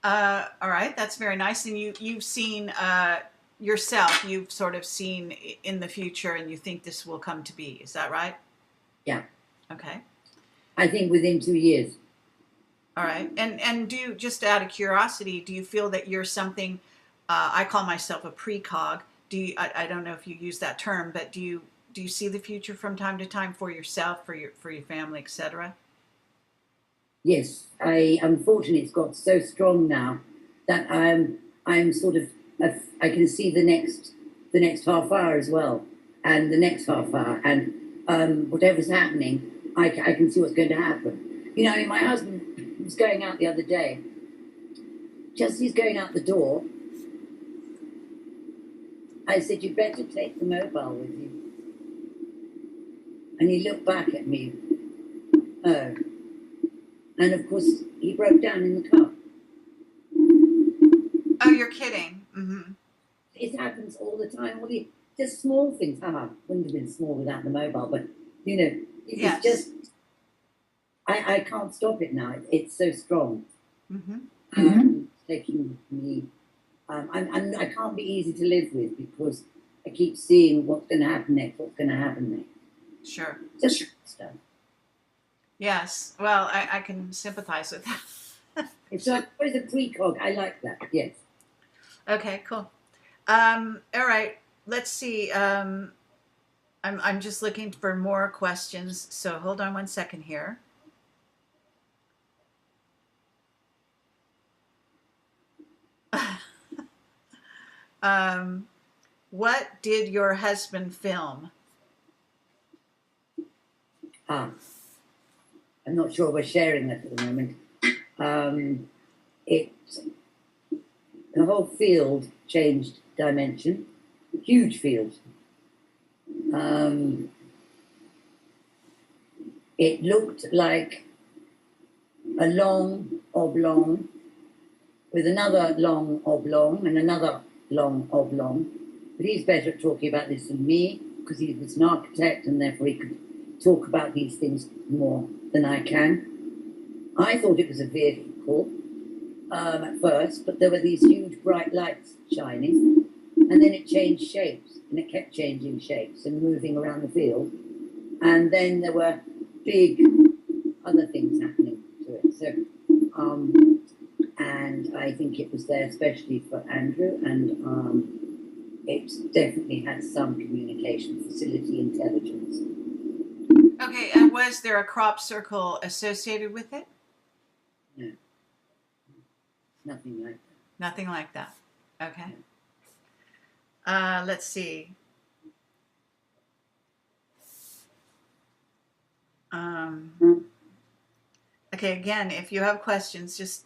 All right, that's very nice. And you've seen yourself, you've sort of seen in the future, and you think this will come to be. Is that right? Yeah. Okay. I think within 2 years. All right. And just out of curiosity, do you feel that you're something, I call myself a precog. I don't know if you use that term, but do you see the future from time to time for yourself, for your family, etc.? Yes, unfortunately it's got so strong now that I'm sort of, I can see the next half hour as well, and the next half hour, and whatever's happening, I can see what's going to happen. My husband was going out the other day. Just as he's going out the door, I said, "You better take the mobile with you." And he looked back at me. Oh. And of course, he broke down in the car. Oh, you're kidding. Mm-hmm. It happens all the time. Well, just small things. Wouldn't have been small without the mobile, but, it's Yes. just, I can't stop it now. It's so strong. Mm-hmm. Taking me, I can't be easy to live with because I keep seeing what's going to happen next. Sure. Just stuff. Yes. Well, I can sympathize with that. It's like, always a precog. I like that. Yes. Okay, cool. All right. Let's see. I'm just looking for more questions, so hold on one second here. What did your husband film? I'm not sure we're sharing that at the moment. The whole field changed dimension, huge field. It looked like a long oblong with another long oblong and another long oblong. But he's better at talking about this than me because he was an architect and therefore he could talk about these things more than I can. I thought it was a vehicle at first, but there were these huge bright lights shining, and then it changed shapes, and it kept changing shapes and moving around the field. And then there were big other things happening to it. So, and I think it was there especially for Andrew, and it definitely had some communication facility intelligence. Okay, and was there a crop circle associated with it? No. Nothing like that. Nothing like that. Okay. Let's see. Okay, again, if you have questions, just,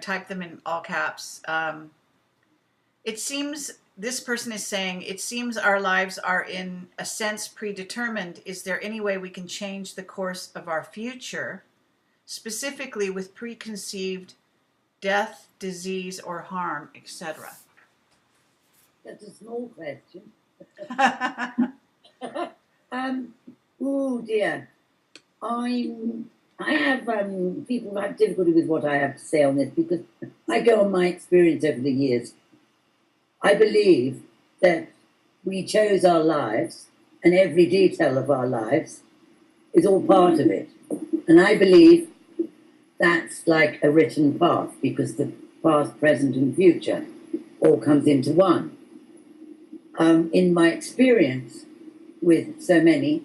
type them in all caps. It seems, this person is saying, it seems our lives are in a sense predetermined. Is there any way we can change the course of our future, specifically with preconceived death, disease, or harm, etc.? That's a small question. Oh dear. I have people who have difficulty with what I have to say on this because I go on my experience over the years. I believe that we chose our lives and every detail of our lives is all part of it. And I believe that's like a written path because the past, present and future all comes into one. In my experience with so many,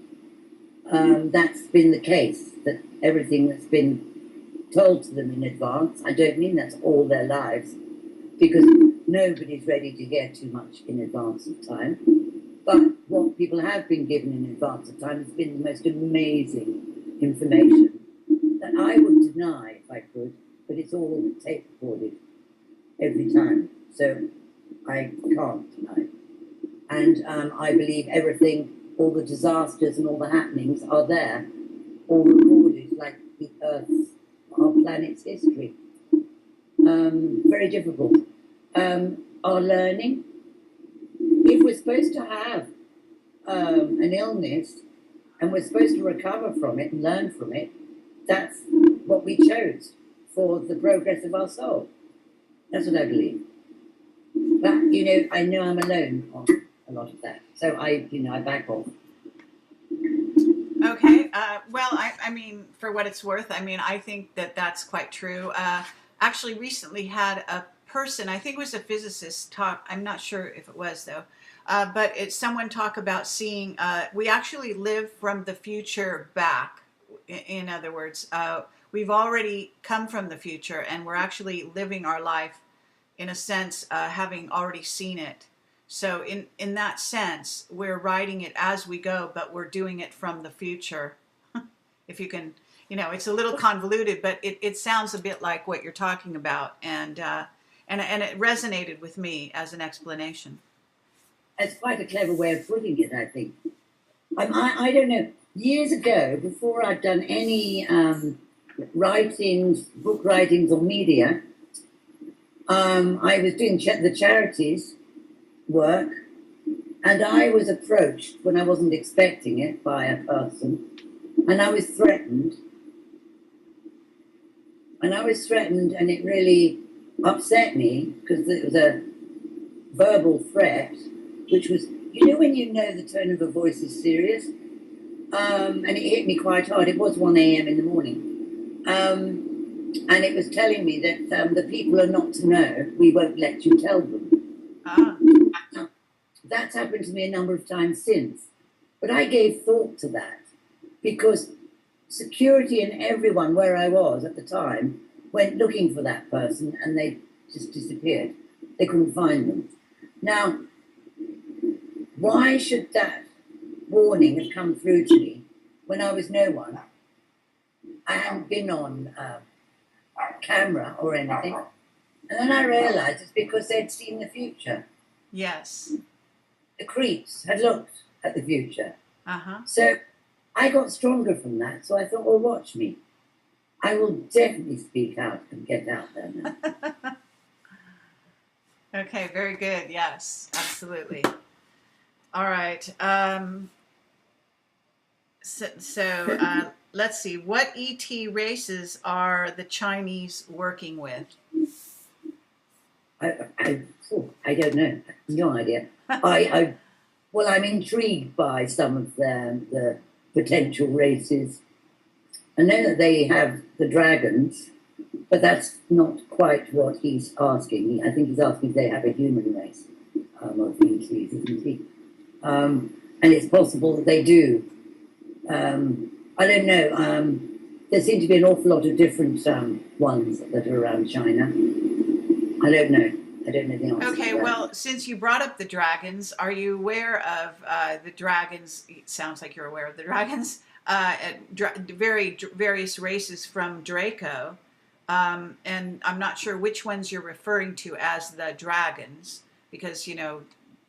that's been the case, that everything that's been told to them in advance, I don't mean that's all their lives, because nobody's ready to get too much in advance of time, but what people have been given in advance of time has been the most amazing information that I would deny if I could, but it's all tape recorded every time, so I can't deny. And I believe everything, all the disasters and all the happenings are there, all recorded, like the Earth's, our planet's history. Very difficult. Our learning, if we're supposed to have an illness and we're supposed to recover from it and learn from it, that's what we chose for the progress of our soul. That's what I believe. But, I know I'm alone on a lot of that. So I back off. Okay. Well, I mean, for what it's worth, I think that that's quite true. Actually, recently had a person, I think it was a physicist, talk. I'm not sure if it was though, but it's someone talk about seeing. We actually live from the future back. In other words, we've already come from the future, and we're actually living our life, in a sense, having already seen it. So in that sense, we're writing it as we go, but we're doing it from the future. If you can, it's a little convoluted, but it sounds a bit like what you're talking about, and it resonated with me as an explanation. It's quite a clever way of putting it, I think. I don't know. Years ago, before I'd done any writings, book writings or media, I was doing the charities work, and I was approached when I wasn't expecting it by a person, and I was threatened. And it really upset me because it was a verbal threat, which was, when the tone of a voice is serious, and it hit me quite hard. It was 1 a.m. in the morning, and it was telling me that the people are not to know. We won't let you tell them. That's happened to me a number of times since, But I gave thought to that because security and everyone where I was at the time went looking for that person and they just disappeared. They couldn't find them. Now, why should that warning have come through to me when I was no one? I hadn't been on camera or anything. And then I realised it's because they'd seen the future. Yes. The creeps had looked at the future. Uh-huh. So I got stronger from that. So I thought, well, watch me. I will definitely speak out and get out there now. Okay, very good. Yes, absolutely. All right. So let's see. What ET races are the Chinese working with? I don't know. No idea. Well, I'm intrigued by some of the potential races. I know that they have the dragons, but that's not quite what he's asking. I think he's asking if they have a human race of ETs, isn't he? And it's possible that they do. I don't know. There seem to be an awful lot of different ones that are around China. I don't know. I don't know the answer. Okay, well, since you brought up the dragons, are you aware of the dragons? It sounds like you're aware of the dragons. Various races from Draco, and I'm not sure which ones you're referring to as the dragons, because you know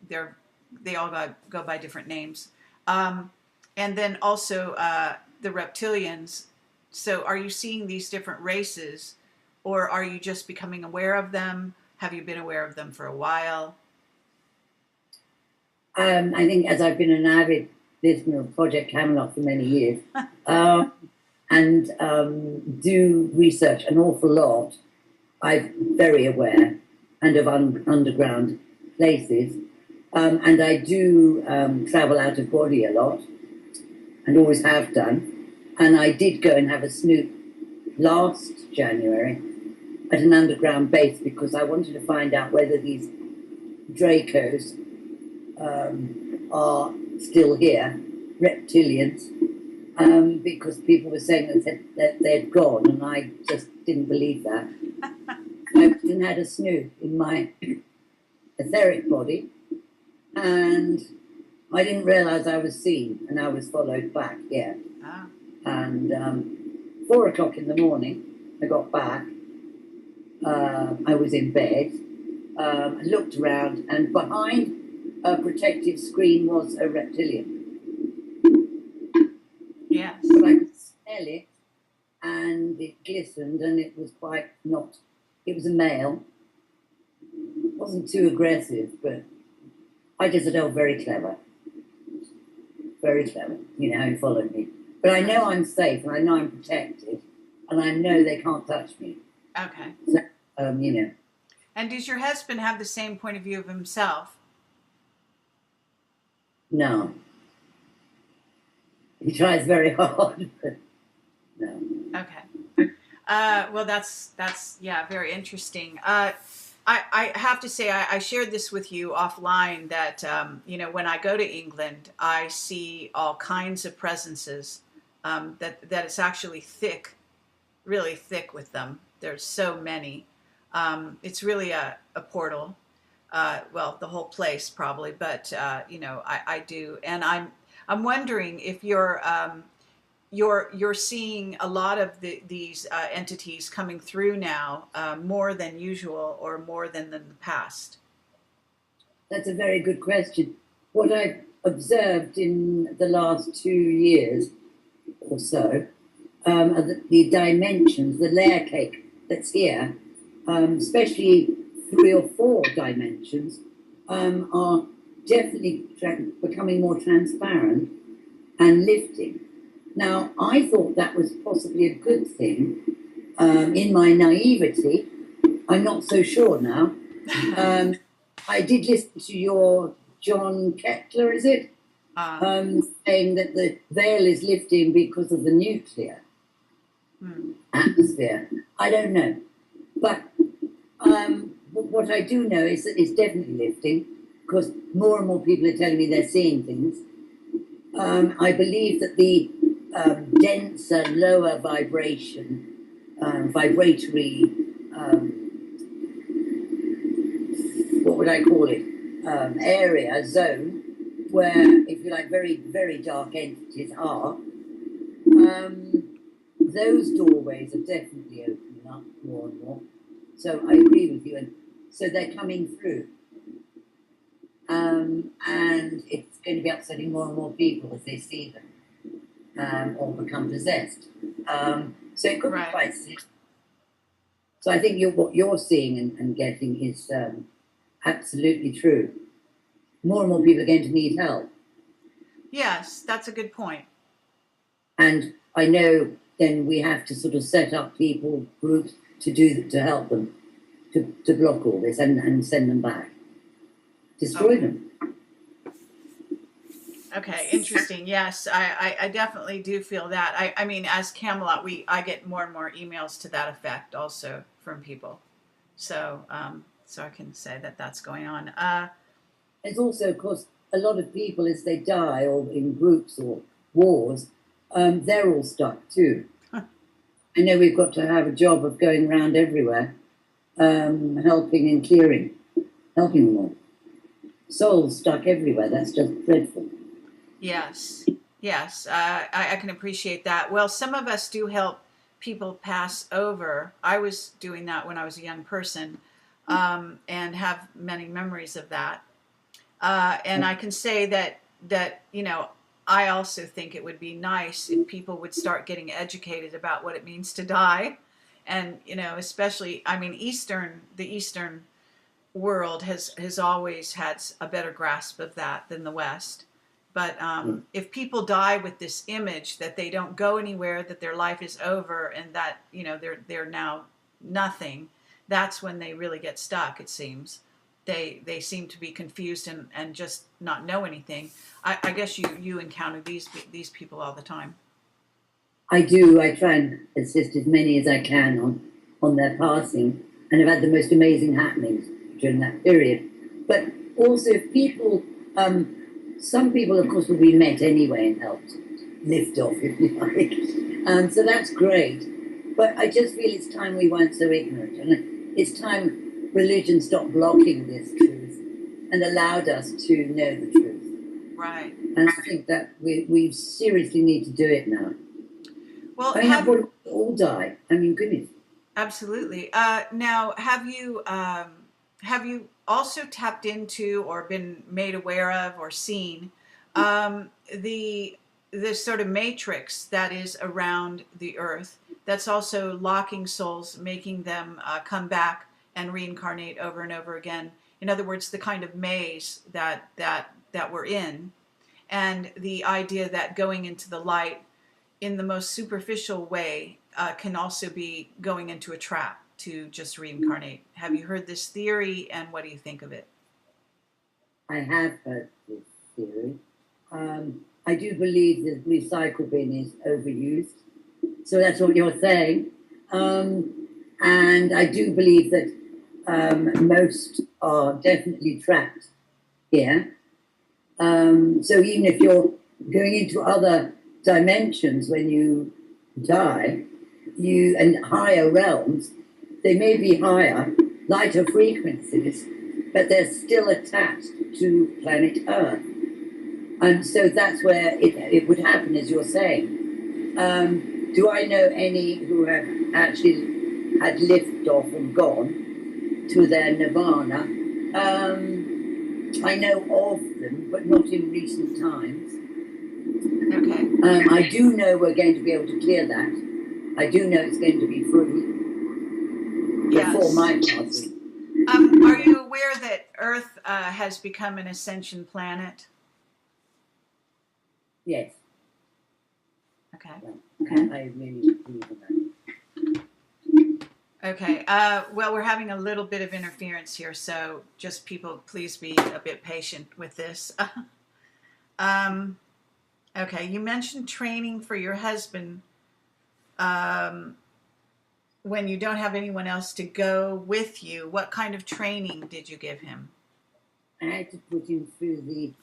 they all go by different names, and then also the reptilians. So, are you seeing these different races, or are you just becoming aware of them? Have you been aware of them for a while? I think as I've been an avid listener of Project Camelot for many years, and do research an awful lot, I'm very aware and of underground places. And I do travel out of body a lot, and always have done. And I did go and have a snoop last January at an underground base because I wanted to find out whether these Dracos are still here, reptilians, because people were saying that they'd gone, and I just didn't believe that. I went and had a snoop in my etheric body, and I didn't realise I was seen, and I was followed back, yeah. Ah. And 4 o'clock in the morning, I got back. I was in bed. I looked around, and behind a protective screen was a reptilian. Yes. But I could smell it, and it glistened, and it was quite not. It was a male. It wasn't too aggressive, but I just said, "Oh, very clever, very clever." You know, how he followed me. But I know I'm safe, and I know I'm protected, and I know they can't touch me. Okay. So, you know. And does your husband have the same point of view of himself? No. He tries very hard, but no. Okay. Well, that's yeah, very interesting. I have to say, I shared this with you offline that, you know, when I go to England, I see all kinds of presences, that it's actually thick, really thick with them. There's so many. It's really a portal. Well, the whole place probably, but, you know, I do. And I'm wondering if you're seeing a lot of these entities coming through now, more than usual or more than the past. That's a very good question. What I've observed in the last 2 years or so are the dimensions, the layer cake that's here, especially 3 or 4 dimensions, are definitely becoming more transparent and lifting. Now, I thought that was possibly a good thing. In my naivety, I'm not so sure now. I did listen to your John Kettler, is it? Saying that the veil is lifting because of the nuclear atmosphere. I don't know. But what I do know is that it's definitely lifting because more and more people are telling me they're seeing things. I believe that the denser, lower vibration, vibratory, what would I call it, area, zone, where, if you like, very, very dark entities are, those doorways are definitely opening up more and more. So I agree with you. And so they're coming through. And it's going to be upsetting more and more people as they see them or become possessed. So it could be quite serious. So I think what you're seeing and getting is absolutely true. More and more people are going to need help. Yes, that's a good point. And I know then we have to sort of set up people, groups to help them, to block all this and send them back. Destroy them. Okay, interesting. Yes, I definitely do feel that. I mean, as Camelot, I get more and more emails to that effect also from people. So so I can say that that's going on. It's also, of course, a lot of people as they die or in groups or wars, they're all stuck too. I know we've got to have a job of going around everywhere, helping and clearing, helping them all. Souls stuck everywhere. That's just dreadful. Yes, yes, I can appreciate that. Well, some of us do help people pass over. I was doing that when I was a young person, and have many memories of that. And I can say that you know, I also think it would be nice if people would start getting educated about what it means to die, and you know, especially, I mean, the Eastern world has always had a better grasp of that than the West. But if people die with this image that they don't go anywhere, that their life is over, and that, you know, they're now nothing, that's when they really get stuck. It seems they seem to be confused and just not know anything. I guess you encounter these people all the time. I do. I try and assist as many as I can on their passing, and I've had the most amazing happenings during that period. But also, if people, some people, of course, will be met anyway and helped lift off, if you like. So that's great. But I just feel it's time we weren't so ignorant, and it's time religion stopped blocking this truth and allowed us to know the truth. Right. And I think that we seriously need to do it now. Well, I mean, I would all die. I mean, goodness. Absolutely. Now, have you also tapped into or been made aware of or seen the sort of matrix that is around the earth that's also locking souls, making them come back and reincarnate over and over again? In other words, the kind of maze that we're in, and the idea that going into the light in the most superficial way can also be going into a trap to just reincarnate. Have you heard this theory, and what do you think of it? I have heard this theory. I do believe that recycle bin is overused. So that's what you're saying. And I do believe that most are definitely trapped here. So even if you're going into other dimensions when you die, and higher realms, they may be higher, lighter frequencies, but they're still attached to planet Earth. And so that's where it would happen, as you're saying. Do I know any who have actually had lift off and gone to their nirvana? I know of them, but not in recent times. Okay. I do know we're going to be able to clear that. I do know it's going to be free before my passing. Are you aware that Earth has become an ascension planet? Yes. Okay. Okay. I really believe in that. Okay. Well, we're having a little bit of interference here, so just people, please be a bit patient with this. Okay. You mentioned training for your husband when you don't have anyone else to go with you. What kind of training did you give him? I had to put him through the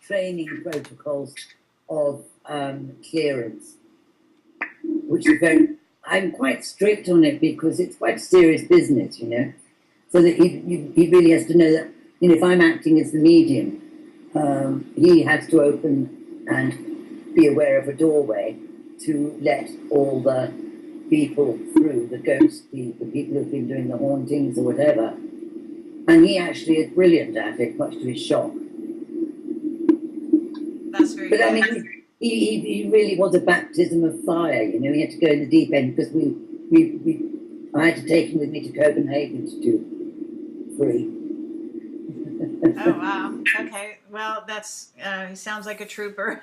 training protocols of clearance, which is very, I'm quite strict on it because it's quite serious business, you know. So that he really has to know that, you know, if I'm acting as the medium, he has to open and be aware of a doorway to let all the people through, the ghosts, the people who've been doing the hauntings or whatever. And he actually is brilliant at it, much to his shock. That's very good. I mean, he really was a baptism of fire, you know. He had to go in the deep end because I had to take him with me to Copenhagen to do free. Oh, wow. Okay. Well, that's, he sounds like a trooper.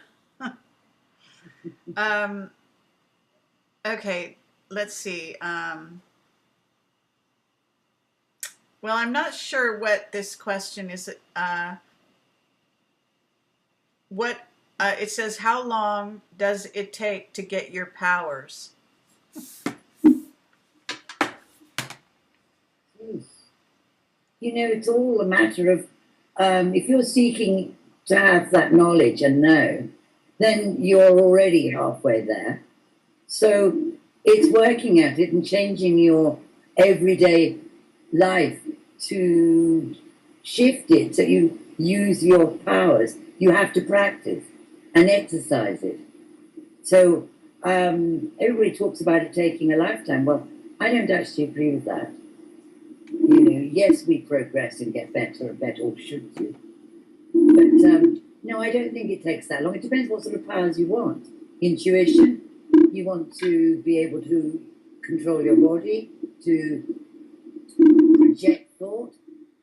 Okay, let's see. Well, I'm not sure what this question is. It says, how long does it take to get your powers? You know, it's all a matter of, if you're seeking to have that knowledge and know, then you're already halfway there. So it's working at it and changing your everyday life to shift it so you use your powers. You have to practice and exercise it. So everybody talks about it taking a lifetime. Well, I don't actually agree with that. You know, yes, we progress and get better and better, or should do. But no, I don't think it takes that long. It depends what sort of powers you want. Intuition, you want to be able to control your body, to project thought.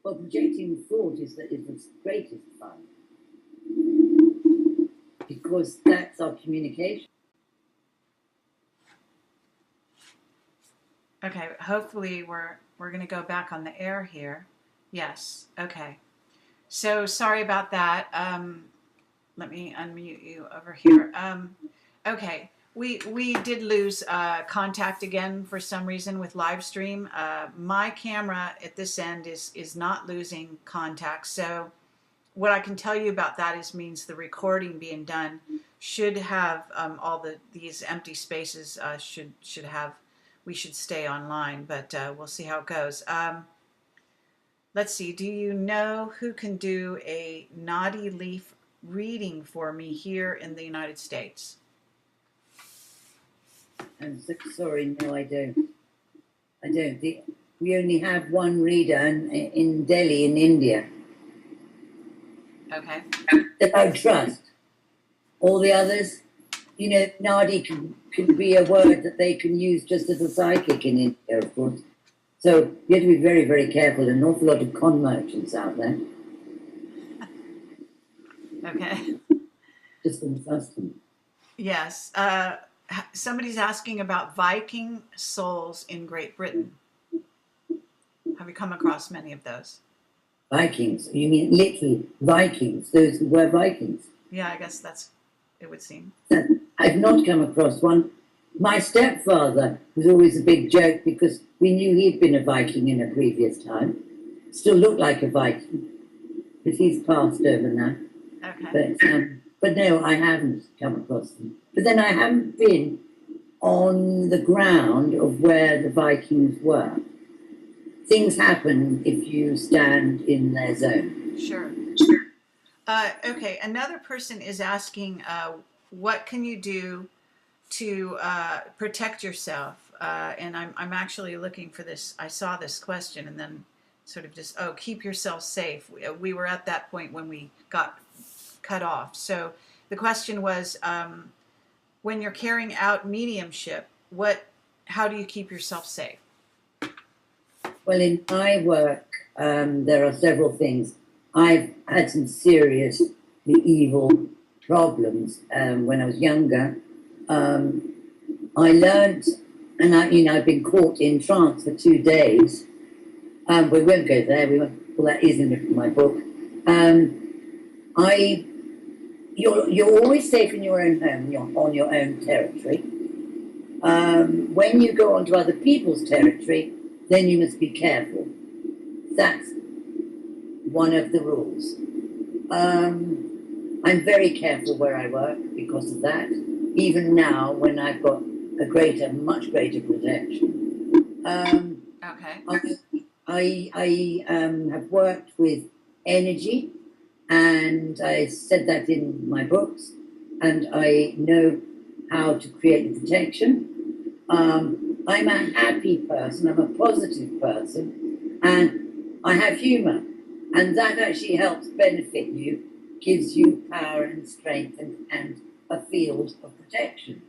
Well, projecting thought is the greatest fun, because that's our communication. Okay, hopefully we're going to go back on the air here. Yes, okay. So sorry about that. Let me unmute you over here. Okay, we did lose contact again for some reason with live stream. My camera at this end is not losing contact. So what I can tell you about that is means the recording being done should have all these empty spaces should have. We should stay online, but we'll see how it goes. Let's see. Do you know who can do a naughty leaf reading for me here in the United States? I'm so sorry. No, I don't. I don't. We only have one reader in Delhi, in India. Okay. That I trust. All the others, you know, Nadi can be a word that they can use just as a psychic in India, of course. So you have to be very, very careful. An awful lot of con merchants out there. Okay. Just from custom. Yes. Somebody's asking about Viking souls in Great Britain. Have you come across many of those? Vikings? You mean literally Vikings? Those who were Vikings? Yeah, I guess that's, it would seem. I've not come across one. My stepfather was always a big joke because we knew he'd been a Viking in a previous time. Still looked like a Viking, but he's passed over now. Okay. But no, I haven't come across them. But then I haven't been on the ground of where the Vikings were. Things happen if you stand in their zone. Sure. Okay, another person is asking, what can you do to protect yourself? And I'm actually looking for this. I saw this question and then sort of just, keep yourself safe. We were at that point when we got cut off. So the question was, when you're carrying out mediumship, how do you keep yourself safe? Well, in my work, there are several things. I've had some seriously evil problems when I was younger. I learned, and I've been caught in trance for 2 days. We won't go there. Well, that is in my book. You're always safe in your own home. You're on your own territory. When you go onto other people's territory, then you must be careful. That's one of the rules. I'm very careful where I work because of that. Even now, when I've got a much greater protection. Okay. I have worked with energy, and I said that in my books, and I know how to create the protection. I'm a happy person, I'm a positive person, and I have humor, and that actually helps benefit you, gives you power and strength and a field of protection.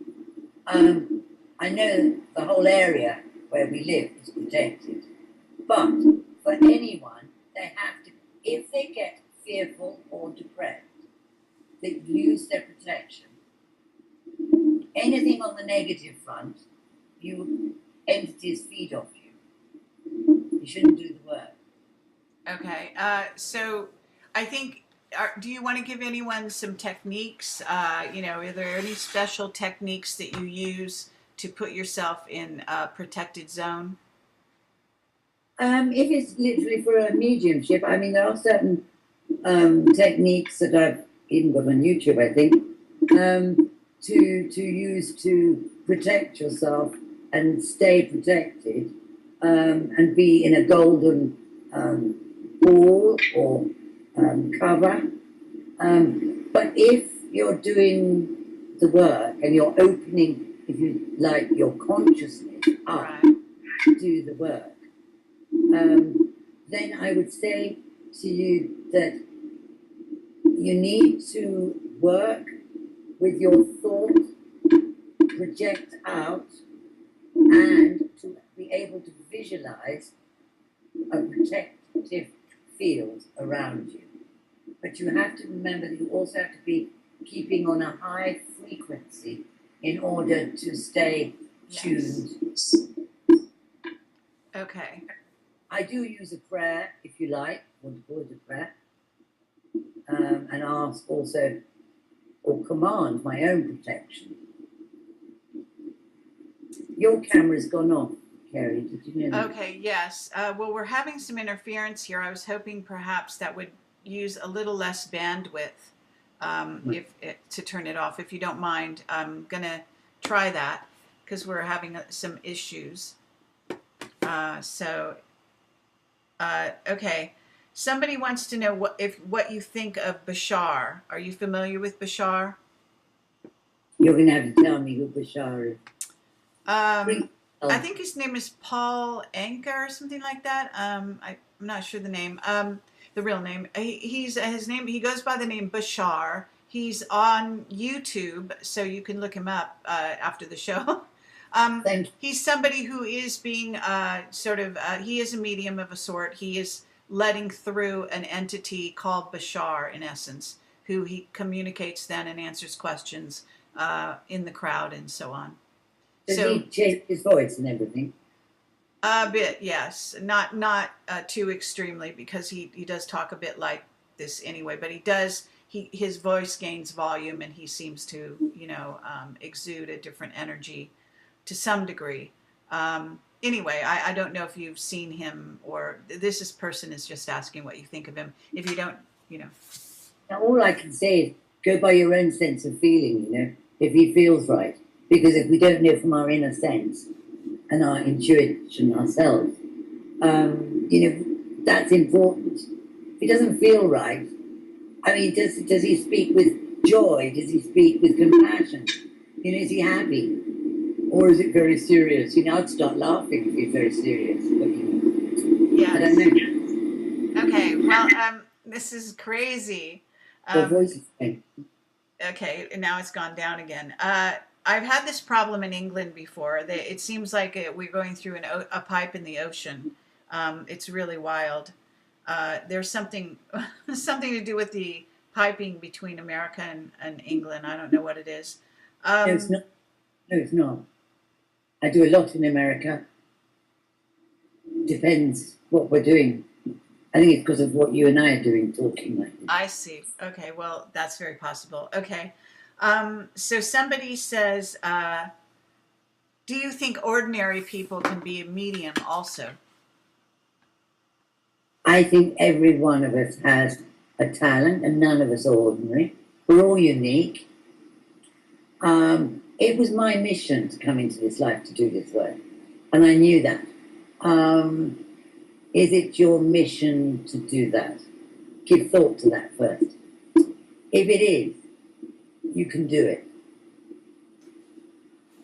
I know the whole area where we live is protected, but for anyone, they have to, if they get fearful or depressed, they lose their protection. Anything on the negative front, entities feed off you. You shouldn't do the work. Okay. So I think, do you want to give anyone some techniques? Are there any special techniques that you use to put yourself in a protected zone? If it's literally for a mediumship, I mean, there are certain techniques that I've even got on YouTube, I think, to use to protect yourself and stay protected, and be in a golden ball or cover. But if you're doing the work and you're opening, if you like, your consciousness up to do the work, then I would say to you that you need to work with your thought, project out, and to be able to visualize a protective field around you. But you have to remember that you also have to be keeping on a high frequency in order to stay tuned. Yes. Okay. I do use a prayer, if you like, want to call it a prayer, and ask also, or command my own protection. Your camera's gone off, Kerry, did you know that? Okay, yes. Well, we're having some interference here. I was hoping perhaps that would use a little less bandwidth to turn it off. If you don't mind, I'm going to try that because we're having some issues. Okay. Somebody wants to know what you think of Bashar. Are you familiar with Bashar? You're going to have to tell me who Bashar is. I think his name is Paul Anka or something like that. I'm not sure the name, the real name. He goes by the name Bashar. He's on YouTube, so you can look him up after the show. He's somebody who is being he is a medium of a sort. He is letting through an entity called Bashar, in essence, who he communicates then and answers questions in the crowd and so on. Does he change his voice and everything? A bit, yes. Not too extremely, because he does talk a bit like this anyway, but his voice gains volume and he seems to, exude a different energy to some degree. Anyway, I don't know if you've seen him, or this person is just asking what you think of him. If you don't, Now, all I can say is go by your own sense of feeling, if he feels right. Because if we don't know from our inner sense and our intuition ourselves, that's important. If he doesn't feel right, I mean, does he speak with joy? Does he speak with compassion? Is he happy? Or is it very serious? I'd start laughing if he's very serious. But, yes. I don't know. Okay, well, this is crazy. Your voice is fine. Okay, and now it's gone down again. I've had this problem in England before. It seems like we're going through a pipe in the ocean. It's really wild. There's something to do with the piping between America and England. I don't know what it is. No, it's not. No, it's not. I do a lot in America. Depends what we're doing. I think it's because of what you and I are doing, talking like this. I see. Okay, well, that's very possible. Okay. So somebody says, do you think ordinary people can be a medium also? I think every one of us has a talent, and none of us are ordinary. We're all unique. It was my mission to come into this life to do this work, and I knew that. Is it your mission to do that? Give thought to that first. If it is, you can do it.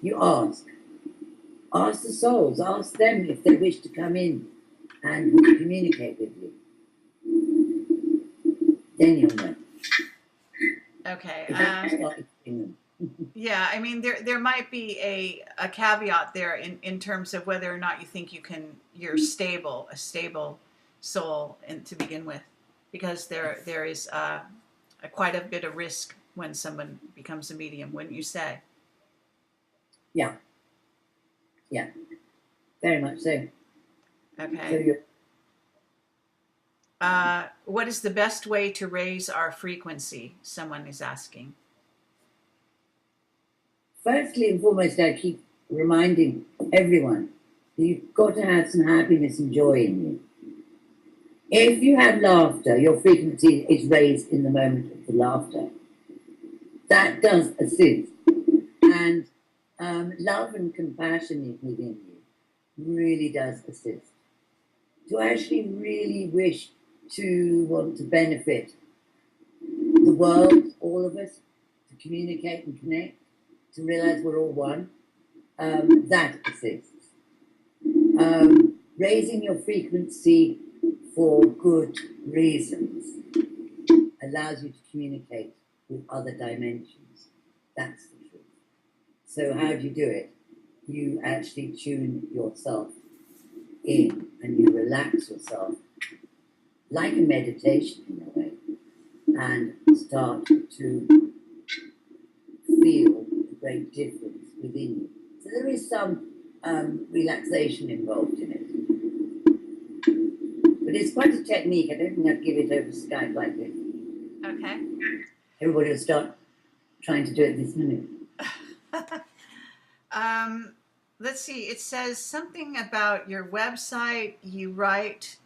You ask. Ask the souls. Ask them if they wish to come in and communicate with you. Then you'll know. Okay. Yeah, I mean, there might be a caveat there in terms of whether or not you think you're stable, a stable soul to begin with, because there is quite a bit of risk when someone becomes a medium, wouldn't you say? Yeah, very much so. Okay. What is the best way to raise our frequency? Someone is asking. Firstly and foremost, I keep reminding everyone that you've got to have some happiness and joy in you. If you have laughter, your frequency is raised in the moment of the laughter. That does assist. And love and compassion within you really does assist. To actually really wish to want to benefit the world, all of us, to communicate and connect, to realize we're all one, that assists. Raising your frequency for good reasons allows you to communicate with other dimensions. That's the truth. So how do you do it? You actually tune yourself in and you relax yourself like a meditation in a way, and start to feel a great difference within you. So there is some relaxation involved in it. But it's quite a technique. I don't think I'd give it over Skype like this. Okay. Everybody will start trying to do it this minute. Let's see. It says something about your website. You write,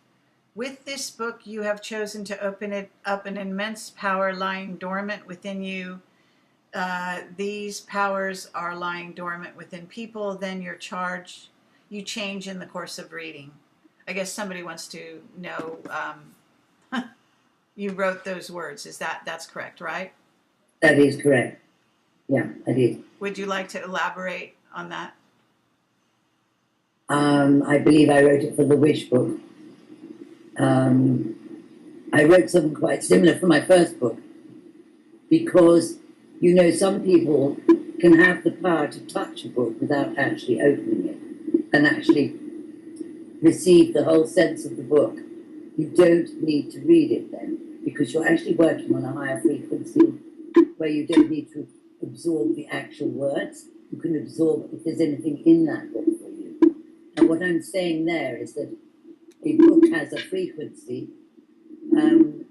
with this book, you have chosen to open it up an immense power lying dormant within you. These powers are lying dormant within people. Then you change in the course of reading. I guess somebody wants to know. You wrote those words. That's correct, right? That is correct. Yeah, I did. Would you like to elaborate on that? I believe I wrote it for the Wish book. I wrote something quite similar for my first book because, you know, some people can have the power to touch a book without actually opening it and actually receive the whole sense of the book. You don't need to read it then because you're actually working on a higher frequency where you don't need to absorb the actual words. You can absorb if there's anything in that book for you. And what I'm saying there is that a book has a frequency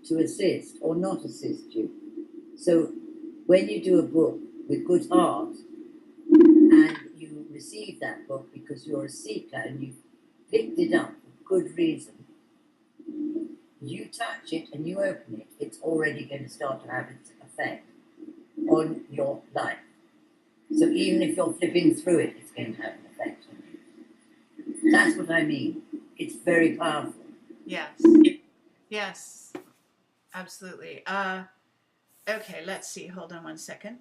to assist or not assist you. So when you do a book with good heart and you receive that book because you're a seeker and you've picked it up for good reason, you touch it and you open it, it's already going to start to have its effect on your life. So even if you're flipping through it, it's going to have an effect on you. That's what I mean. It's very powerful. Yes, absolutely. Okay, let's see. Hold on one second.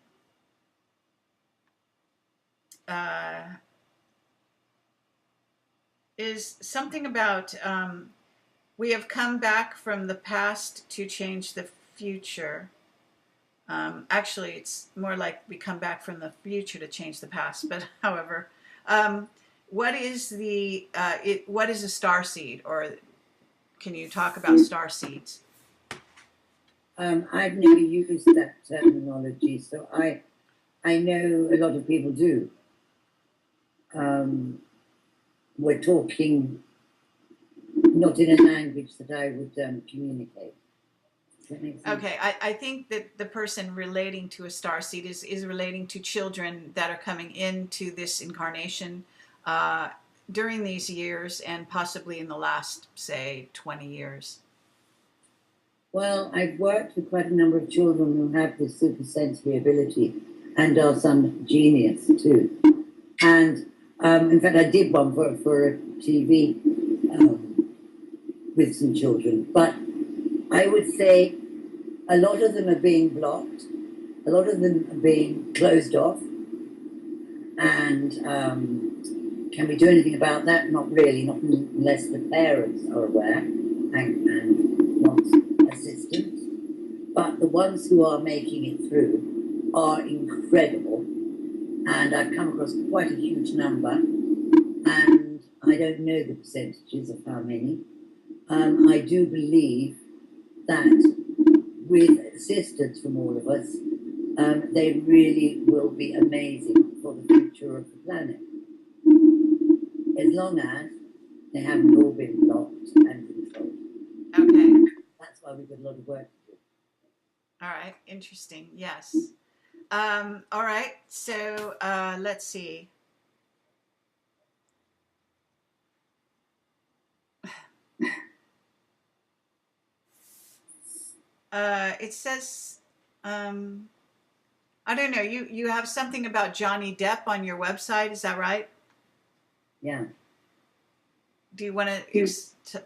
Is something about we have come back from the past to change the future. Actually, it's more like we come back from the future to change the past. But however, what is what is a star seed, or can you talk about star seeds? I've never used that terminology, so I know a lot of people do. We're talking not in a language that I would communicate. Okay, I think that the person relating to a star seed is relating to children that are coming into this incarnation during these years and possibly in the last, say, 20 years. Well, I've worked with quite a number of children who have this supersensory ability and are some genius too. And in fact, I did one for a TV with some children. But I would say a lot of them are being blocked, a lot of them are being closed off. And can we do anything about that? Not really, not unless the parents are aware and want assistance. But the ones who are making it through are incredible. And I've come across quite a huge number. And I don't know the percentages of how many. I do believe that with assistance from all of us, they really will be amazing for the future of the planet. As long as they haven't all been blocked and controlled. Okay. That's why we've got a lot of work to do. All right. Interesting. Yes. All right. So let's see. It says, I don't know, you have something about Johnny Depp on your website, is that right? Yeah. Do you want to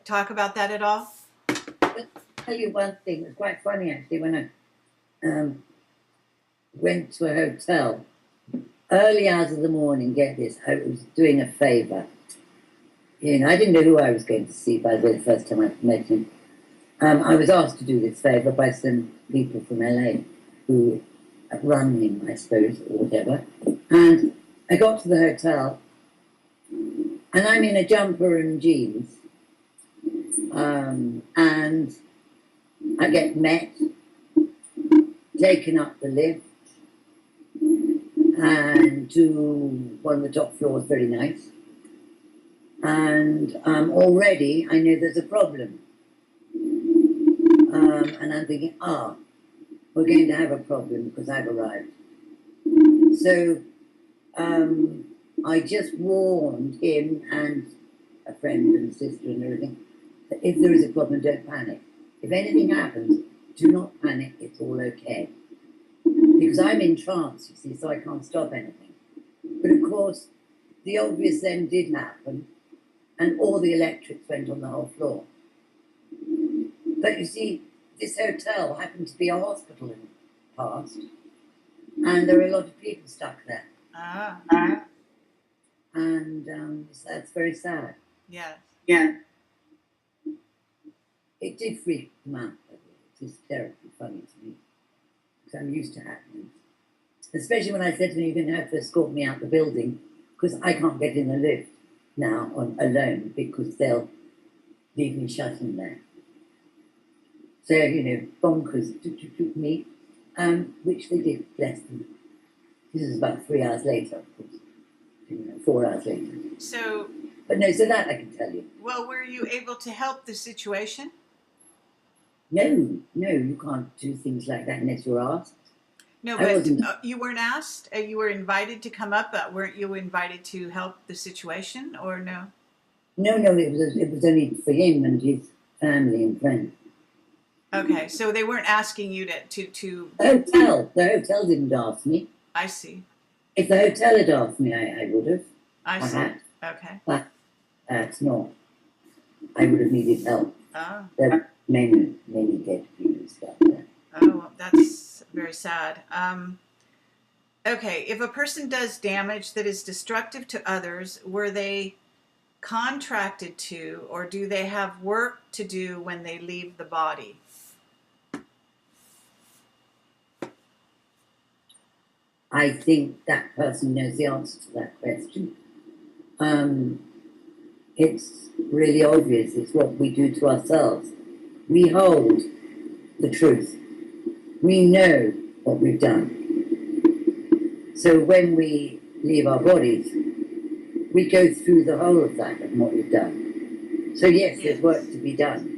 talk about that at all? I'll tell you one thing. It's quite funny, actually, when I went to a hotel, early hours of the morning, get this, I was doing a favour. You know, I didn't know who I was going to see, by the way, the first time I met him. I was asked to do this favour by some people from LA who run him, I suppose, or whatever. And I got to the hotel, and I'm in a jumper and jeans, and I get met, taken up the lift, and to one of the top floors, very nice. And already I know there's a problem. And I'm thinking, we're going to have a problem because I've arrived. So I just warned him and a friend and a sister and everything that if there is a problem, don't panic. If anything happens, do not panic, it's all okay. Because I'm in trance, you see, so I can't stop anything. But of course, the obvious then did happen, and all the electrics went on the whole floor. But you see, this hotel happened to be a hospital in the past, and there are a lot of people stuck there. And so that's very sad. Yes. Yeah. It did freak them out. It is terribly funny to me, because I'm used to happenings. Especially when I said to them, you're going to have to escort me out the building, because I can't get in the lift now alone, because they'll leave me shut in there. So, you know, bonkers took me, which they did, bless them. This was about 3 hours later, of course. 4 hours later. So... But no, so that I can tell you. Well, were you able to help the situation? No, you can't do things like that unless you're asked. No, but you weren't asked? You were invited to come up, but weren't you invited to help the situation, or no? No, it was only for him and his family and friends. Okay, so they weren't asking you to... The hotel didn't ask me. I see. If the hotel had asked me, I would have. I see. Okay. But that's not. I would have needed help. Oh. There are many dead people stuff there. Oh, well, that's very sad. Okay, if a person does damage that is destructive to others, were they contracted to, or do they have work to do when they leave the body? I think that person knows the answer to that question. It's really obvious. It's what we do to ourselves. We hold the truth. We know what we've done. So when we leave our bodies, we go through the whole of that and what we've done. So yes, there's work to be done.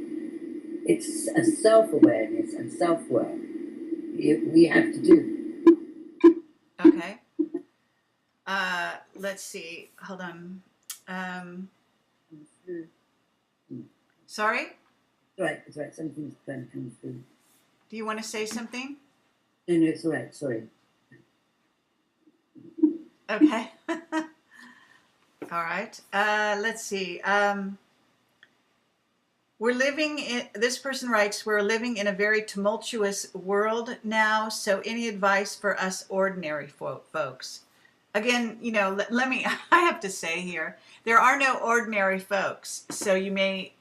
It's a self-awareness and self-work we have to do. Okay. Let's see. Hold on. Sorry? It's all right. Something's going to come through. Do you want to say something? No, no, it's all right. Sorry. Okay. All right. Let's see. This person writes, we're living in a very tumultuous world now, so any advice for us ordinary folks? Again, let me, I have to say here, there are no ordinary folks, so you may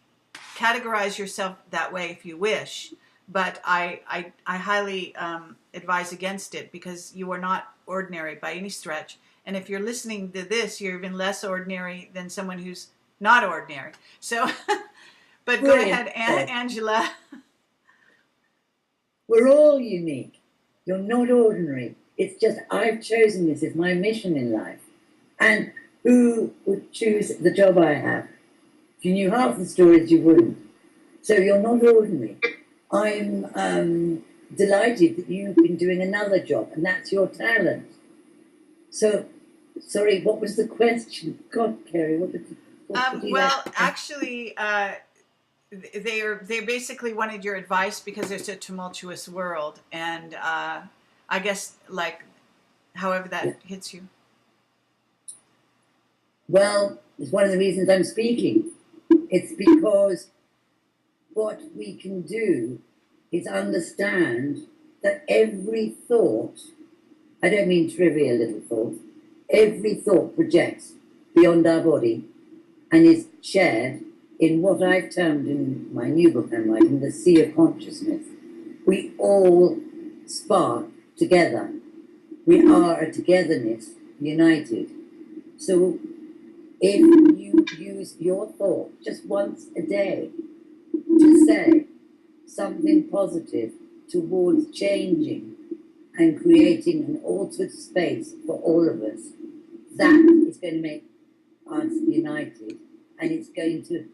categorize yourself that way if you wish, but I highly advise against it, because you are not ordinary by any stretch. And if you're listening to this, you're even less ordinary than someone who's not ordinary. So, but go ahead, Angela. We're all unique. You're not ordinary. It's just I've chosen this as my mission in life. And who would choose the job I have? If you knew half the stories, you wouldn't. So you're not ordinary. I'm delighted that you've been doing another job, and that's your talent. So, sorry, what was the question? God, Kerry, what did you well, actually, they basically wanted your advice because it's a tumultuous world, and I guess, like, however that hits you. Well, it's one of the reasons I'm speaking. It's because what we can do is understand that every thought, I don't mean trivial little thoughts, every thought projects beyond our body and is shared in what I've termed in my new book I'm writing, the sea of consciousness. We all spark together. We are a togetherness united. So if you use your thought just once a day to say something positive towards changing and creating an altered space for all of us, that is going to make us united, and it's going to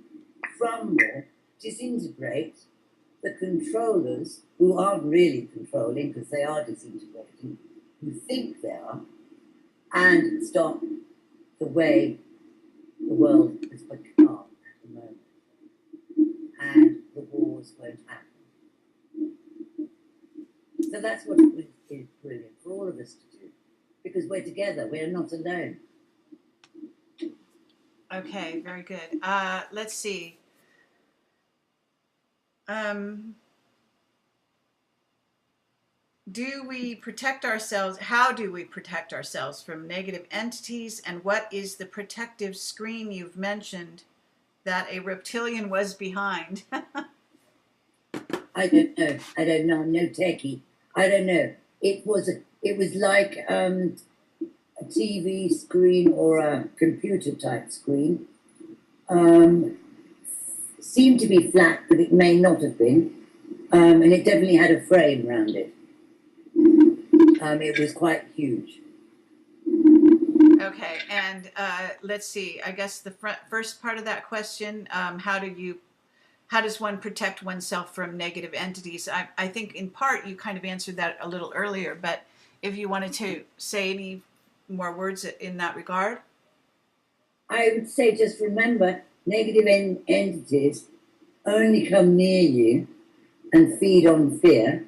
crumble, disintegrate the controllers who aren't really controlling because they are disintegrating, who think they are, and stop the way the world has become at the moment. And the wars won't happen. So that's what is brilliant for all of us to do, because we're together, we're not alone. Okay, very good. Let's see. Do we protect ourselves? How do we protect ourselves from negative entities? And what is the protective screen you've mentioned that a reptilian was behind? I don't know. I'm no techie. I don't know. It was like a TV screen or a computer type screen. Seemed to be flat, but it may not have been. And it definitely had a frame around it. It was quite huge. Okay, and let's see. I guess the first part of that question, how does one protect oneself from negative entities? I think in part you kind of answered that a little earlier, but if you wanted to say any more words in that regard. I would say just remember, negative entities only come near you and feed on fear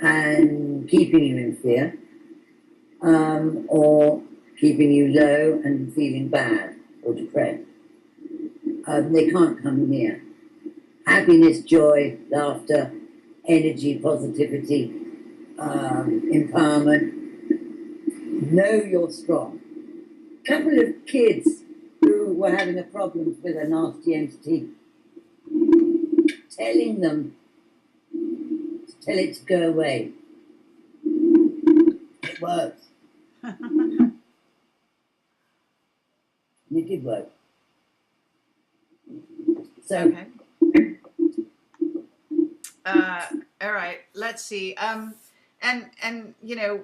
and keeping you in fear, or keeping you low and feeling bad or depressed. They can't come near. Happiness, joy, laughter, energy, positivity, empowerment. Know you're strong. A couple of kids who were having a problem with a nasty entity, telling them to tell it to go away. It works. It did work. So, okay. All right. Let's see. And you know,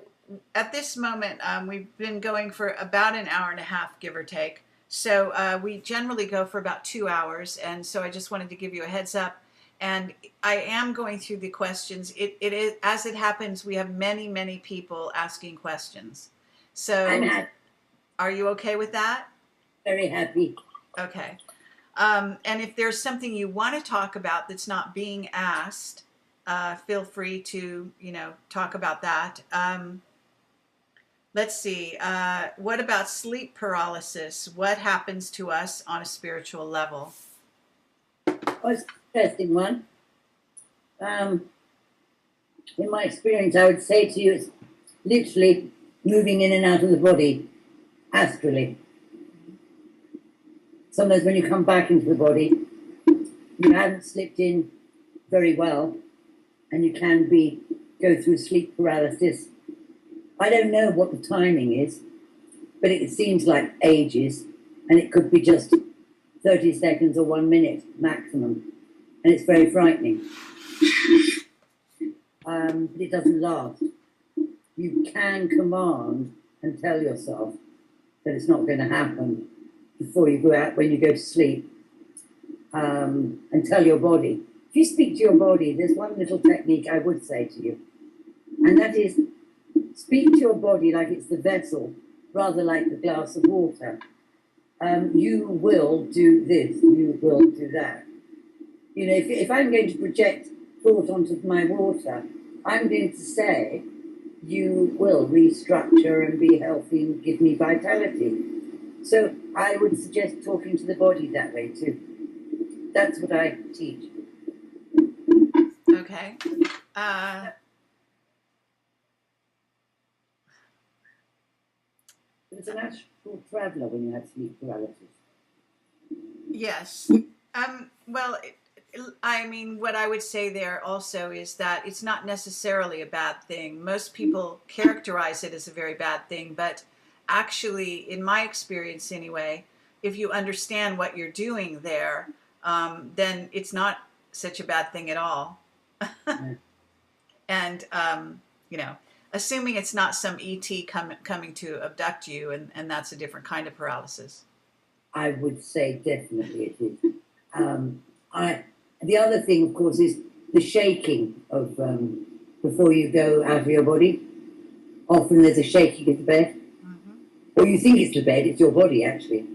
at this moment, we've been going for about an hour and a half, give or take. So we generally go for about 2 hours, and so I just wanted to give you a heads up. And I am going through the questions. It is, as it happens, we have many people asking questions. So, I'm are you okay with that? very happy. Okay. And if there's something you want to talk about that's not being asked, feel free to, talk about that. Let's see. What about sleep paralysis? What happens to us on a spiritual level? Oh, it's an interesting one. In my experience, I would say to you, it's literally moving in and out of the body astrally. Sometimes when you come back into the body, you haven't slipped in very well, and you can go through sleep paralysis. I don't know what the timing is, but it seems like ages, and it could be just 30 seconds or 1 minute maximum, and it's very frightening. But it doesn't last. You can command and tell yourself that it's not going to happen before you go out, when you go to sleep, and tell your body. If you speak to your body, there's one little technique I would say to you, and that is speak to your body like it's the vessel, rather like the glass of water. You will do this, you will do that. If I'm going to project thought onto my water, I'm going to say, you will restructure and be healthy and give me vitality. So I would suggest talking to the body that way too. That's what I teach. Okay. It's an astral traveler when you have sleep paralysis. Yes. Well, what I would say there also is that it's not necessarily a bad thing. Most people characterize it as a very bad thing, but actually, in my experience anyway, if you understand what you're doing there, then it's not such a bad thing at all. Yeah. And, assuming it's not some ET coming to abduct you, and that's a different kind of paralysis. I would say definitely it is. The other thing, of course, is the shaking of before you go out of your body. Often there's a shaking of the bed. Mm-hmm. Or you think it's the bed, it's your body, actually.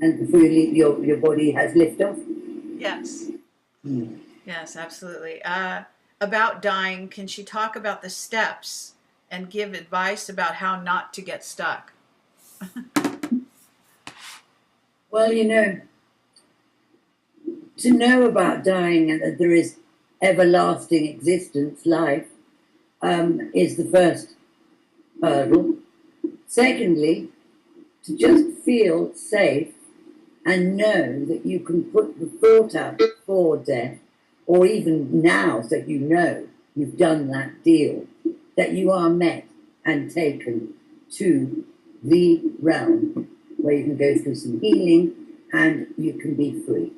And before you leave, your body has liftoff. Yes. Mm. Yes, absolutely. About dying, can she talk about the steps and give advice about how not to get stuck? Well, to know about dying and that there is everlasting existence, life, is the first hurdle. Secondly, to just feel safe and know that you can put the thought out before death, or even now, so that you know you've done that deal, that you are met and taken to the realm where you can go through some healing and you can be free.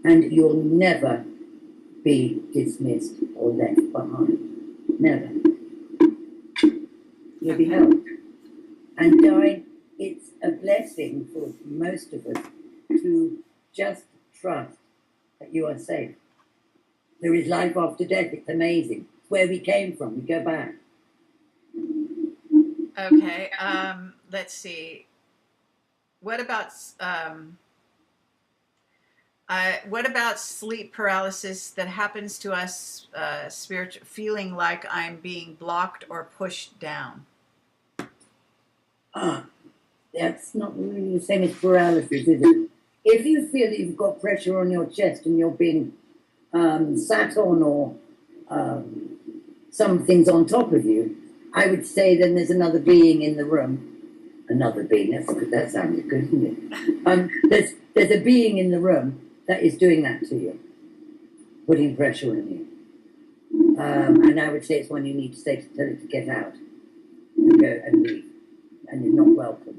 And you'll never be dismissed or left behind. Never. You'll be helped. And dying, it's a blessing for most of us to just trust that you are safe. There is life after death. It's amazing. It's where we came from. We go back. Okay. Let's see. What about sleep paralysis that happens to us, feeling like I'm being blocked or pushed down? That's not really the same as paralysis, is it? If you feel that you've got pressure on your chest and you're being sat on, or some things on top of you, I would say then there's another being in the room. Another being, that's good, that sounded good, didn't it? There's a being in the room that is doing that to you, putting pressure on you. And I would say it's one you need to say to tell it to get out and go and leave, and you're not welcome.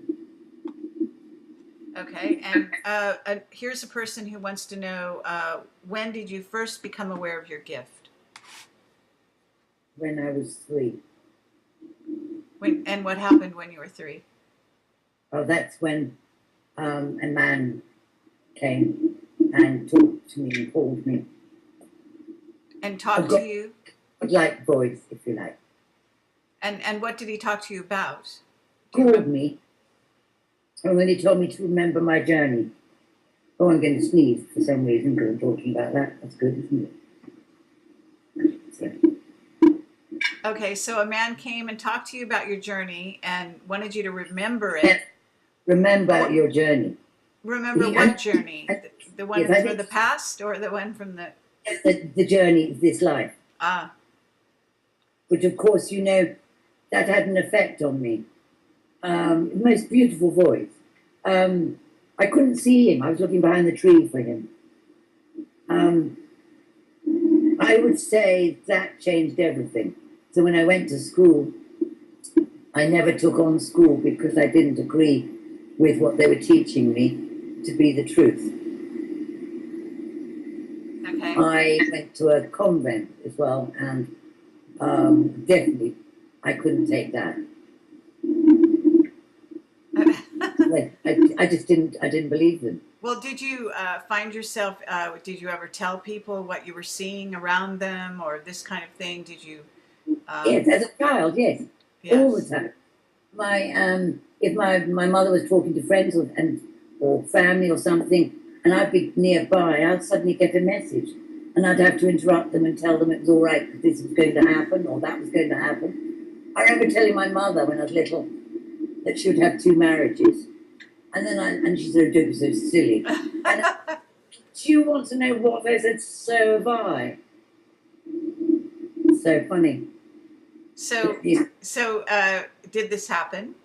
Okay, and here's a person who wants to know, when did you first become aware of your gift? When I was 3. And what happened when you were 3? Oh, that's when a man came and talked to me and called me. And talked to you? Like voice, if you like. And what did he talk to you about? Called me And when he told me to remember my journey. Oh, I'm going to sneeze for some reason because I'm talking about that. That's good, isn't it? So. Okay, so a man came and talked to you about your journey and wanted you to remember Yeah. it. Remember your journey. Remember what journey? The one yes, for the past or the one from the... The journey of this life. Ah. Which, of course, you know, that had an effect on me. Most beautiful voice. I couldn't see him. I was looking behind the tree for him. I would say that changed everything. So when I went to school, I never took on school because I didn't agree with what they were teaching me to be the truth. Okay. I went to a convent as well, and definitely I couldn't take that. I just didn't believe them. Well, did you find yourself, did you ever tell people what you were seeing around them or this kind of thing? Did you? Yes, as a child, yes. All the time. If my mother was talking to friends or family or something, and I'd be nearby, I'd suddenly get a message, and I'd have to interrupt them and tell them it was all right because this was going to happen or that was going to happen. I remember telling my mother when I was little that she would have 2 marriages, and then she said, "Don't be so silly." And do you want to know what? I said, "So have I." So funny. So, yeah. So did this happen?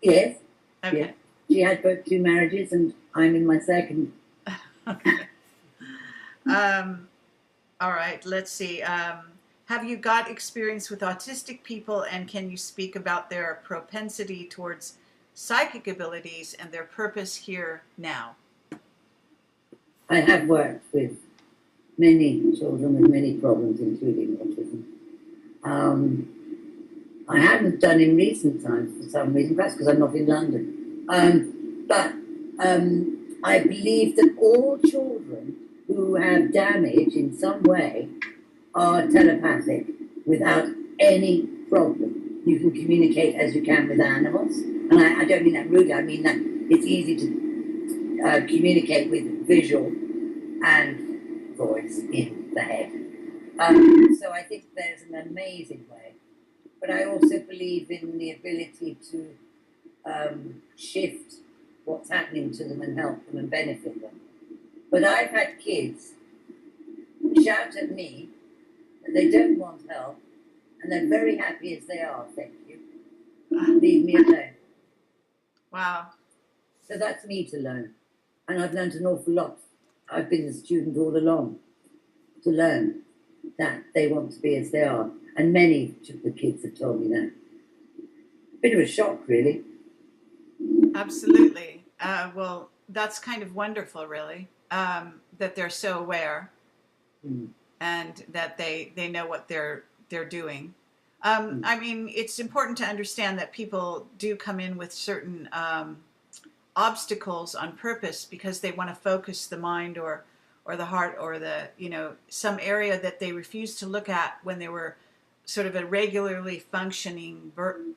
Yes. Okay. Yes. She had both 2 marriages, and I'm in my second. Okay. All right. Let's see. Have you got experience with autistic people, and can you speak about their propensity towards psychic abilities and their purpose here now? I have worked with many children with many problems, including autism. I haven't done in recent times for some reason, perhaps because I'm not in London. But I believe that all children who have damage in some way are telepathic without any problem. You can communicate as you can with animals. And I don't mean that rudely, I mean that it's easy to communicate with visual and voice in the head. So I think there's an amazing way. But I also believe in the ability to shift what's happening to them and help them and benefit them. But I've had kids shout at me that they don't want help and they're very happy as they are, thank you. Leave me alone. Wow. So that's me to learn. And I've learned an awful lot. I've been a student all along to learn that they want to be as they are. And many of the kids have told me that. Bit of a shock, really. Absolutely. Well, that's kind of wonderful, really, that they're so aware and that they know what they're doing. I mean, it's important to understand that people do come in with certain obstacles on purpose because they want to focus the mind or the heart or the, you know, some area that they refuse to look at when they were sort of a regularly functioning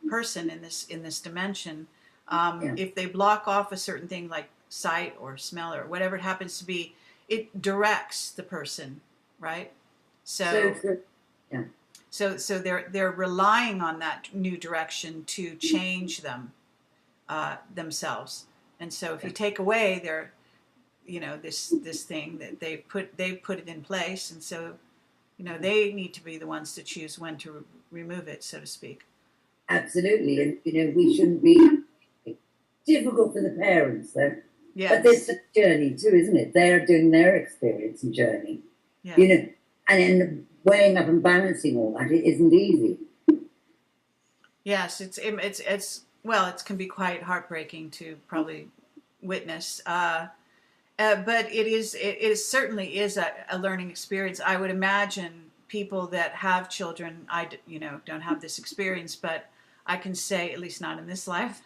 person in this dimension. If they block off a certain thing like sight or smell or whatever it happens to be, it directs the person, right? So they're relying on that new direction to change them themselves. And so if you take away their, you know, this thing that they've put it in place, and so, you know, they need to be the ones to choose when to remove it, so to speak. Absolutely, and you know, we shouldn't be difficult for the parents, though. Yes. But there's a journey too, isn't it? They are doing their experience and journey. Yes. You know, and weighing up and balancing all that, it isn't easy. Yes, it's well, it can be quite heartbreaking to probably witness. But it certainly is a learning experience. I would imagine people that have children, don't have this experience, but I can say, at least not in this life,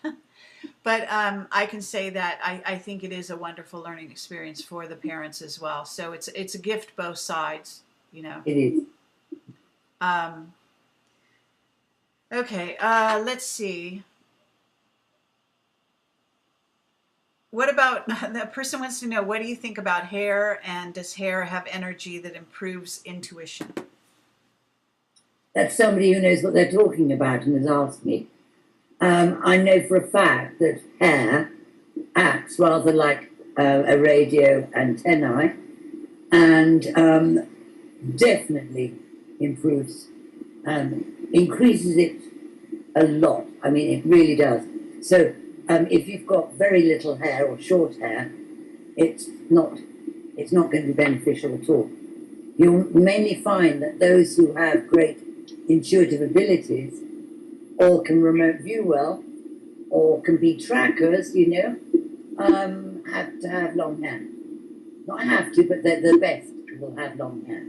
but I can say that I think it is a wonderful learning experience for the parents as well. So it's a gift both sides, you know. It is. Okay, let's see. What about the person wants to know, what do you think about hair, and does hair have energy that improves intuition? That's somebody who knows what they're talking about and has asked me. I know for a fact that hair acts rather like a radio antennae, and definitely improves, increases it a lot. I mean, it really does. So if you've got very little hair or short hair, it's not going to be beneficial at all. You'll mainly find that those who have great intuitive abilities, or can remote view well, or can be trackers, you know, have to have long hair. Not have to, but they're the best will have long hair,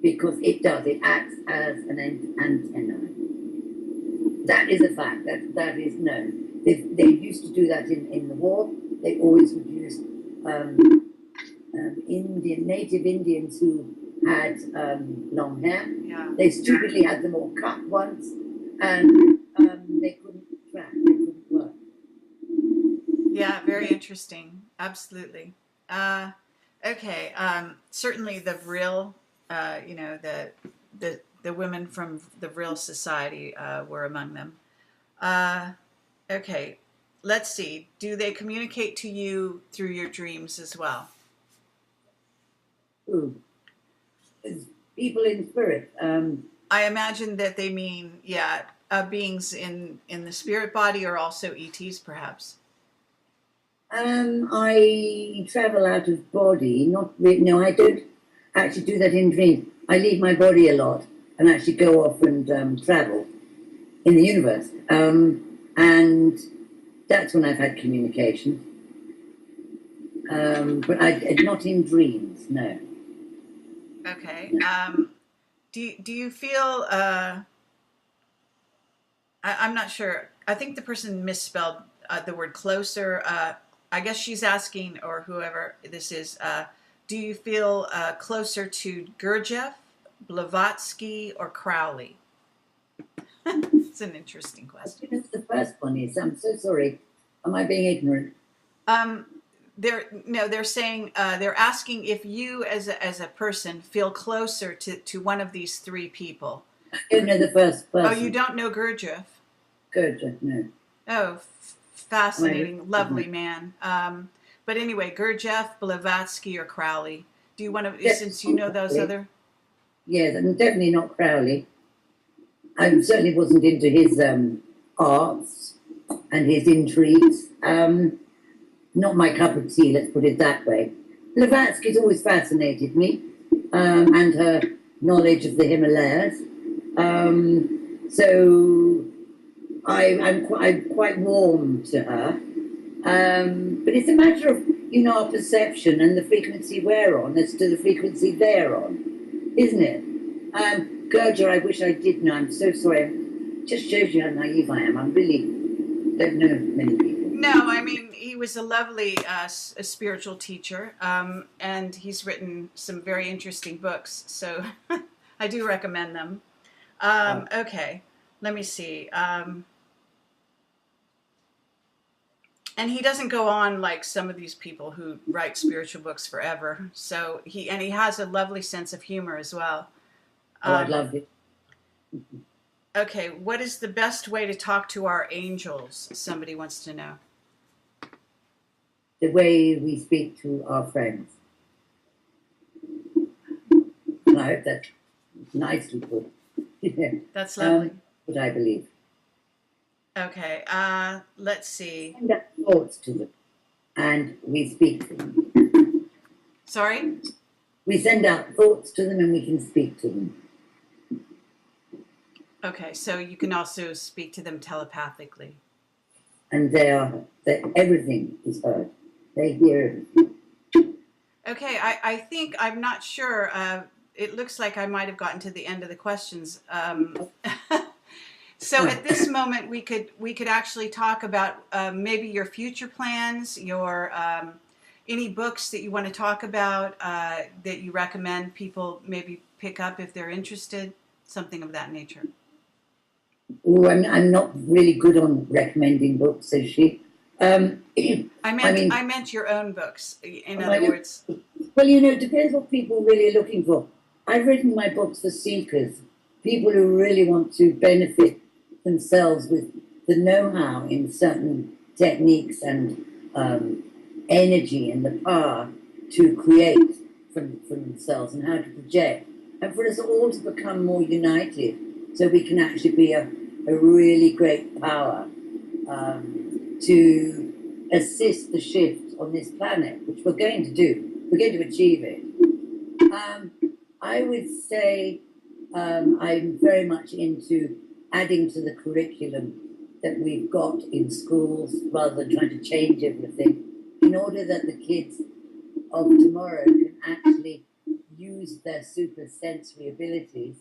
because it acts as an antenna. That is a fact. That is known. They used to do that in the war. They always would use native Indians who had long hair. Yeah. They stupidly had them all cut once, and they couldn't track. They couldn't work. Yeah, very interesting. Absolutely. Okay. Certainly the Vril, you know, the women from the Vril Society were among them. Okay. Let's see. Do they communicate to you through your dreams as well? Ooh. People in spirit. I imagine that they mean, yeah, beings in the spirit body, or also ETs, perhaps. I travel out of body. No, I don't actually do that in dreams. I leave my body a lot and actually go off and travel in the universe. And that's when I've had communication. But not in dreams, no. Okay. Do you feel? I'm not sure. I think the person misspelled the word closer. I guess she's asking, or whoever this is, do you feel closer to Gurdjieff, Blavatsky, or Crowley? It's an interesting question. That's the first one is. I'm so sorry. Am I being ignorant? They're saying they're asking if you, as a person, feel closer to one of these three people. I don't know the first person. Oh, you don't know Gurdjieff? Gurdjieff, no. Oh, fascinating, lovely man. But anyway, Gurdjieff, Blavatsky, or Crowley. Do you want to, yes, since you know those other? Yes, and definitely not Crowley. I certainly wasn't into his arts and his intrigues. Not my cup of tea, let's put it that way. Blavatsky's always fascinated me, and her knowledge of the Himalayas. So I'm quite warm to her. But it's a matter of, you know, our perception and the frequency we're on as to the frequency they're on, isn't it? Gurdjieff, I wish I did know. I'm so sorry. It just shows you how naive I am. I really don't know many people. No, I mean, he was a lovely a spiritual teacher, and he's written some very interesting books, so I do recommend them. Okay, let me see. And he doesn't go on like some of these people who write spiritual books forever. So he has a lovely sense of humor as well. I love it. Okay, what is the best way to talk to our angels? Somebody wants to know. The way we speak to our friends. And I hope that's nicely put. That's lovely. What I believe. Okay, let's see. Send up thoughts to them, and we speak to them. Sorry? We send out thoughts to them, and we can speak to them. Okay, so you can also speak to them telepathically. And everything is heard. They hear everything. Okay, I think, I'm not sure. It looks like I might have gotten to the end of the questions. So at this moment, we could actually talk about maybe your future plans, your any books that you want to talk about that you recommend people maybe pick up if they're interested, something of that nature. Oh, I'm not really good on recommending books, is she? I meant your own books. In other words, well, it depends what people really are looking for. I've written my books for seekers, people who really want to benefit themselves with the know-how in certain techniques and energy and the power to create for themselves and how to project, and for us all to become more united so we can actually be a really great power to assist the shift on this planet, which we're going to do. We're going to achieve it. I would say I'm very much into adding to the curriculum that we've got in schools rather than trying to change everything, in order that the kids of tomorrow can actually use their super sensory abilities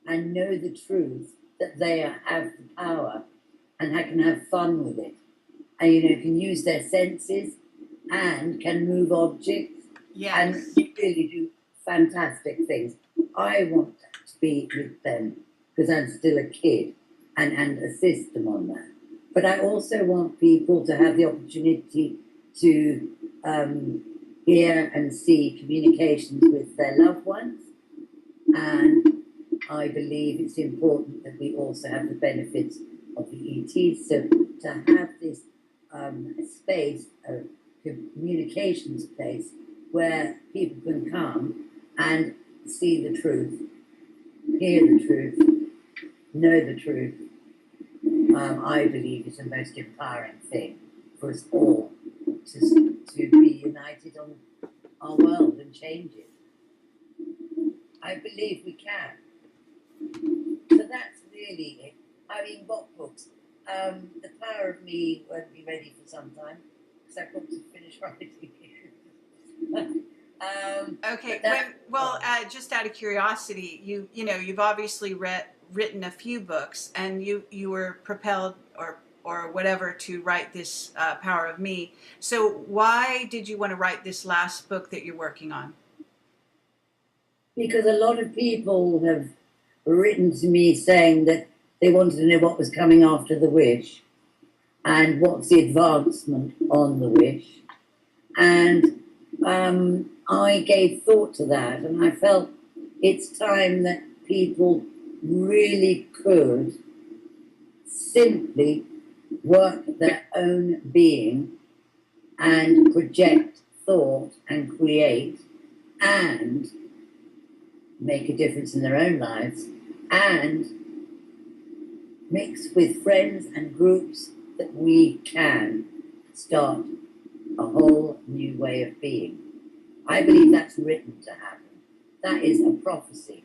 and know the truth that they have the power and can have fun with it. And, can use their senses and can move objects. yes. And really do fantastic things. I want to be with them because I'm still a kid and assist them on that. But I also want people to have the opportunity to hear and see communications with their loved ones. And I believe it's important that we also have the benefits of the ETs. So to have this space, a communication space, where people can come and see the truth, hear the truth, know the truth, I believe is the most empowering thing for us all to be united on our world and change it. I believe we can. So that's really it. What books? The Power of Me won't be ready for some time because I've got to finish writing it. Okay. Just out of curiosity, you've obviously written a few books, and you were propelled or whatever to write this Power of Me. So why did you want to write this last book that you're working on? Because a lot of people have written to me saying that they wanted to know what was coming after the wish and what's the advancement on the wish. And I gave thought to that, and I felt it's time that people really could simply work their own being and project thought and create and make a difference in their own lives and mix with friends and groups that we can start a whole new way of being. I believe that's written to happen. That is a prophecy.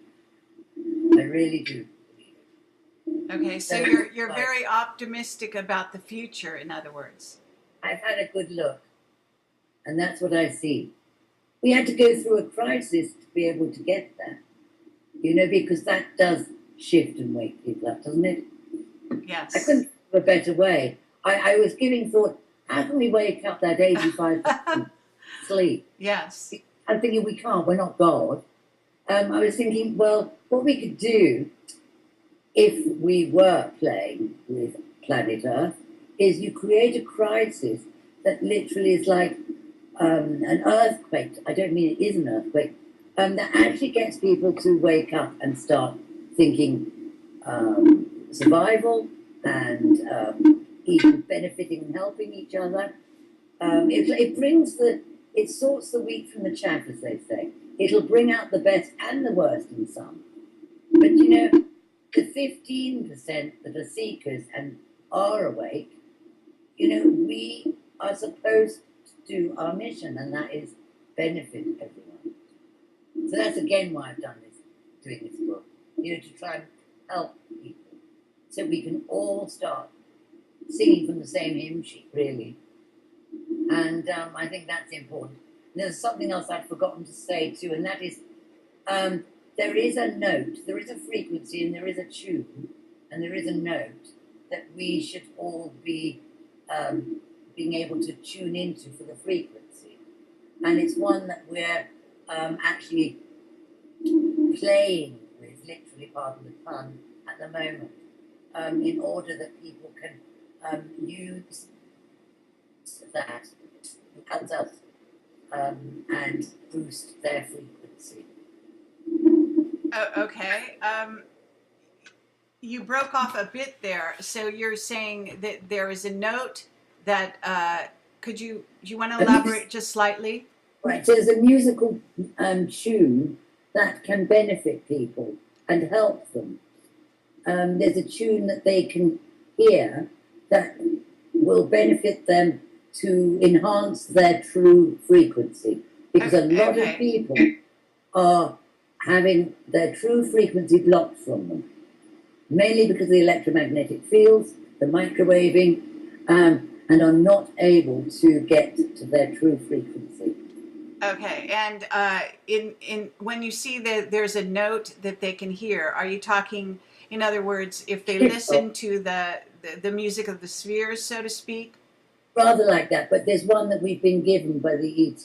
I really do believe it. Okay, so you're very optimistic about the future, in other words. I've had a good look, and that's what I see. We had to go through a crisis to be able to get there, because that does shift and wake people up, doesn't it? Yes. I couldn't think of a better way. I was giving thought, how can we wake up that 85% sleep? Yes. I'm thinking we can't, we're not God. I was thinking, well, what we could do if we were playing with planet Earth is you create a crisis that literally is like an earthquake. I don't mean it is an earthquake. That actually gets people to wake up and start thinking survival and even benefiting and helping each other. It sorts the wheat from the chaff, as they say. It'll bring out the best and the worst in some. But the 15% that are seekers and are awake, we are supposed to do our mission, and that is benefit everyone. So that's again why I've doing this book, to try and help people, so we can all start singing from the same hymn sheet, really. And I think that's important. And there's something else I've forgotten to say too, and that is there is a note, there is a frequency, and there is a tune, and there is a note that we should all be being able to tune into for the frequency. And it's one that we're actually playing with, literally, pardon the pun, at the moment, in order that people can use use that helps us and boost their frequency. Oh, okay. You broke off a bit there. So you're saying that there is a note that, do you want to elaborate just slightly? Right, so there's a musical tune that can benefit people and help them. There's a tune that they can hear that will benefit them to enhance their true frequency. Because a lot of people are having their true frequency blocked from them, mainly because of the electromagnetic fields, the microwaving, and are not able to get to their true frequency. Okay, and in when you see that there's a note that they can hear, are you talking, in other words, if they listen to the music of the spheres, so to speak? Rather like that, but there's one that we've been given by the ET,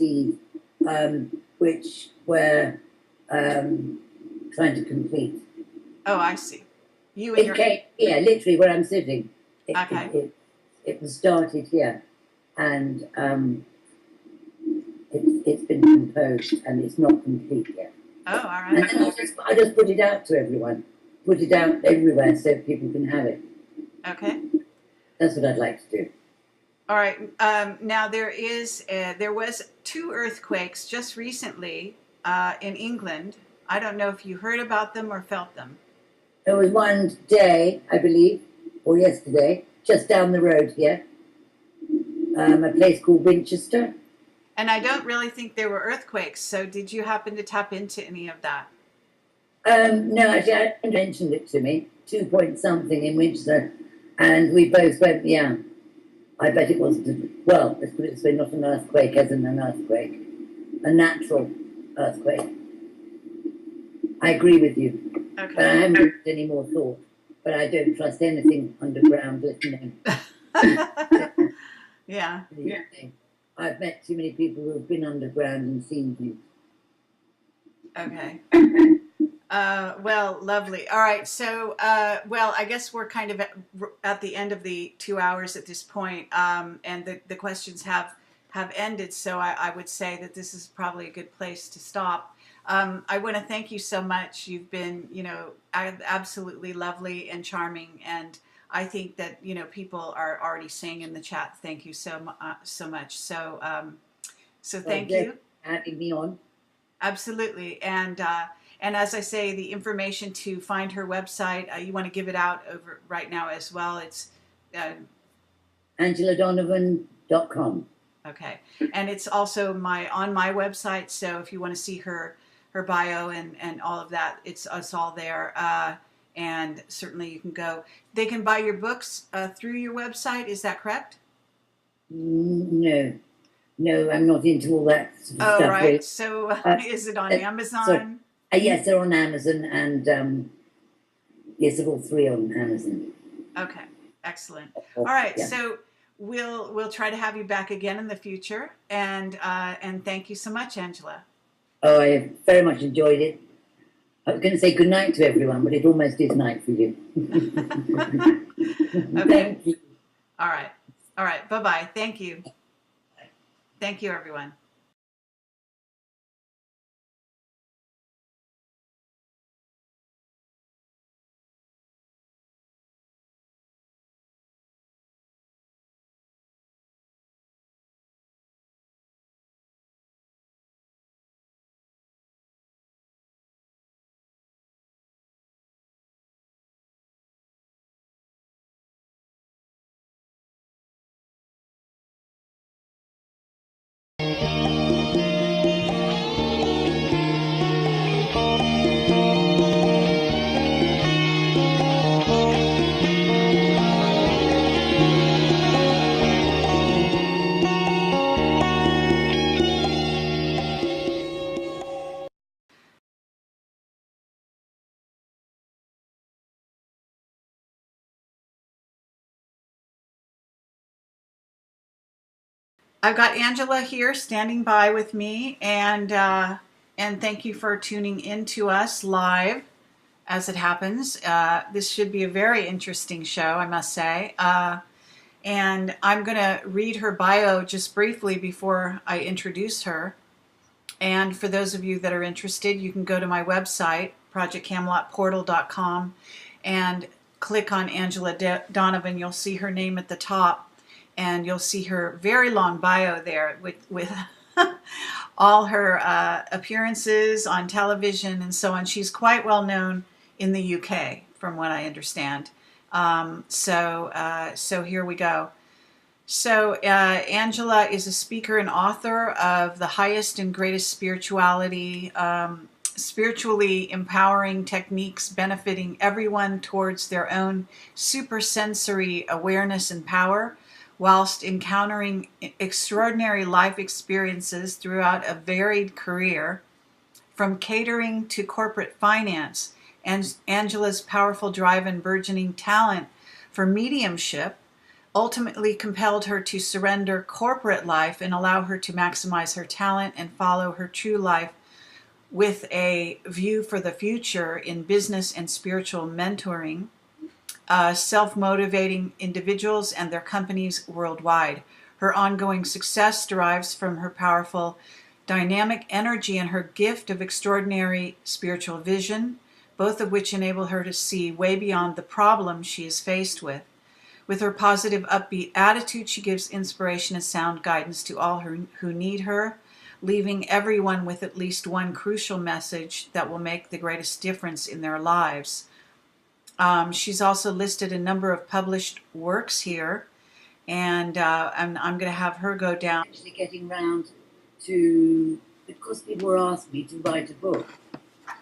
which we're trying to complete. Oh, I see. You and yeah, literally where I'm sitting. Okay. It was started here, and it's been composed, and it's not complete yet. Oh, all right. And then I just put it out to everyone, put it out everywhere so people can have it. Okay. That's what I'd like to do. All right. Now there was 2 earthquakes just recently in England. I don't know if you heard about them or felt them. There was one today, I believe, or yesterday, just down the road here, a place called Winchester. And I don't really think there were earthquakes. So did you happen to tap into any of that? No, actually, I mentioned it to me, 2 point something in Winchester, and we both went, yeah. I bet it wasn't, well, let's put it this way, not an earthquake as in an earthquake, a natural earthquake. I agree with you. Okay. But I haven't given any more thought. But I don't trust anything underground listening. Yeah. I've met too many people who have been underground and seen things. Okay. Well, lovely. All right. So, well, I guess we're kind of at the end of the 2 hours at this point, and the questions have ended. So I would say that this is probably a good place to stop. I want to thank you so much. You've been, absolutely lovely and charming, and I think that people are already saying in the chat, thank you so much. So, thank you. Having me on. Absolutely, and as I say, the information to find her website, you want to give it out over right now as well. It's AngelaDonovan.com. Okay, and it's also on my website. So if you want to see her bio and all of that, it's all there. And certainly you can go. They can buy your books through your website. Is that correct? No, I'm not into all that sort of stuff. Right. Really. So is it on Amazon? Yes, they're on Amazon, and yes, they're all 3 on Amazon. Okay, excellent. All right, yeah. So we'll try to have you back again in the future, and thank you so much, Angela. Oh, I very much enjoyed it. I was going to say good night to everyone, but it almost is night for you. Okay. Thank you. All right. Bye-bye. Thank you. Thank you, everyone. I've got Angela here standing by with me, and thank you for tuning in to us live as it happens. This should be a very interesting show, I must say. And I'm going to read her bio just briefly before I introduce her. And for those of you that are interested, you can go to my website, projectcamelotportal.com, and click on Angela Donovan. You'll see her name at the top, and you'll see her very long bio there with all her appearances on television and so on. She's quite well known in the UK, from what I understand. So here we go. So Angela is a speaker and author of The Highest and Greatest Spirituality, spiritually empowering techniques benefiting everyone towards their own supersensory awareness and power, whilst encountering extraordinary life experiences throughout a varied career, from catering to corporate finance. And Angela's powerful drive and burgeoning talent for mediumship ultimately compelled her to surrender corporate life and allow her to maximize her talent and follow her true life with a view for the future in business and spiritual mentoring, self-motivating individuals and their companies worldwide. Her ongoing success derives from her powerful dynamic energy and her gift of extraordinary spiritual vision, both of which enable her to see way beyond the problems she is faced with. With her positive, upbeat attitude, she gives inspiration and sound guidance to all who need her, leaving everyone with at least one crucial message that will make the greatest difference in their lives. She's also listed a number of published works here, and I'm going to have her go down. Actually getting round to, because people were asking me to write a book.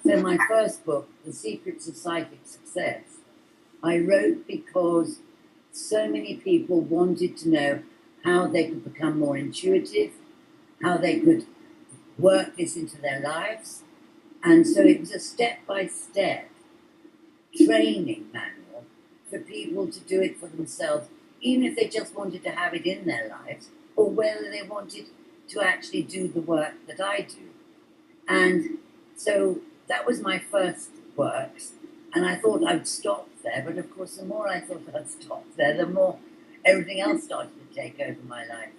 So my first book, The Secrets of Psychic Success, I wrote because so many people wanted to know how they could become more intuitive, how they could work this into their lives. And so it was a step-by-step training manual for people to do it for themselves, even if they just wanted to have it in their lives, or whether they wanted to actually do the work that I do. And so that was my first works, and I thought I'd stop there, but of course the more I thought I'd stop there, the more everything else started to take over my life.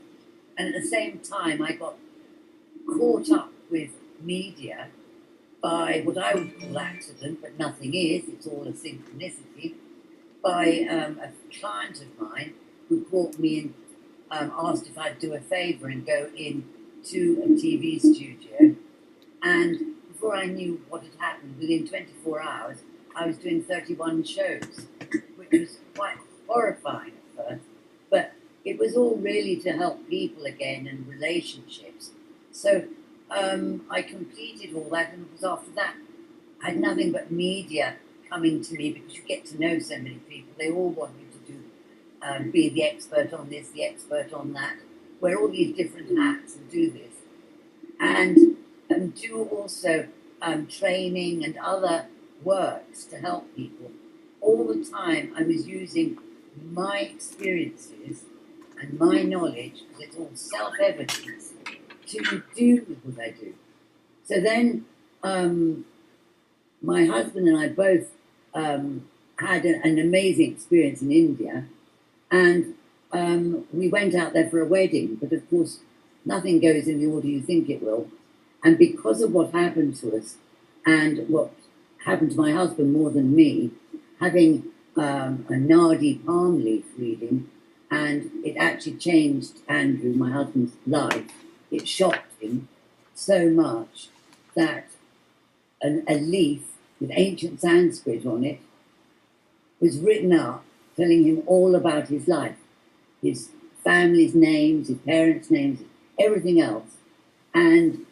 And at the same time, I got caught up with media by what I would call accident, but nothing is, it's all a synchronicity, by a client of mine who caught me and asked if I'd do a favor and go into a TV studio. And before I knew what had happened, within 24 hours, I was doing 31 shows, which was quite horrifying at first, but it was all really to help people again and relationships. So I completed all that, and it was after that I had nothing but media coming to me, because you get to know so many people. They all want you to do, be the expert on this, the expert on that, wear all these different hats and do this. And do also training and other works to help people. All the time I was using my experiences and my knowledge, because it's all self-evidence, to do what I do. So then my husband and I both had an amazing experience in India, and we went out there for a wedding, but of course nothing goes in the order you think it will. And because of what happened to us, and what happened to my husband more than me, having a Nadi palm leaf reading, and it actually changed Andrew, my husband's life. It shocked him so much that a leaf with ancient Sanskrit on it was written up, telling him all about his life, his family's names, his parents' names, everything else, and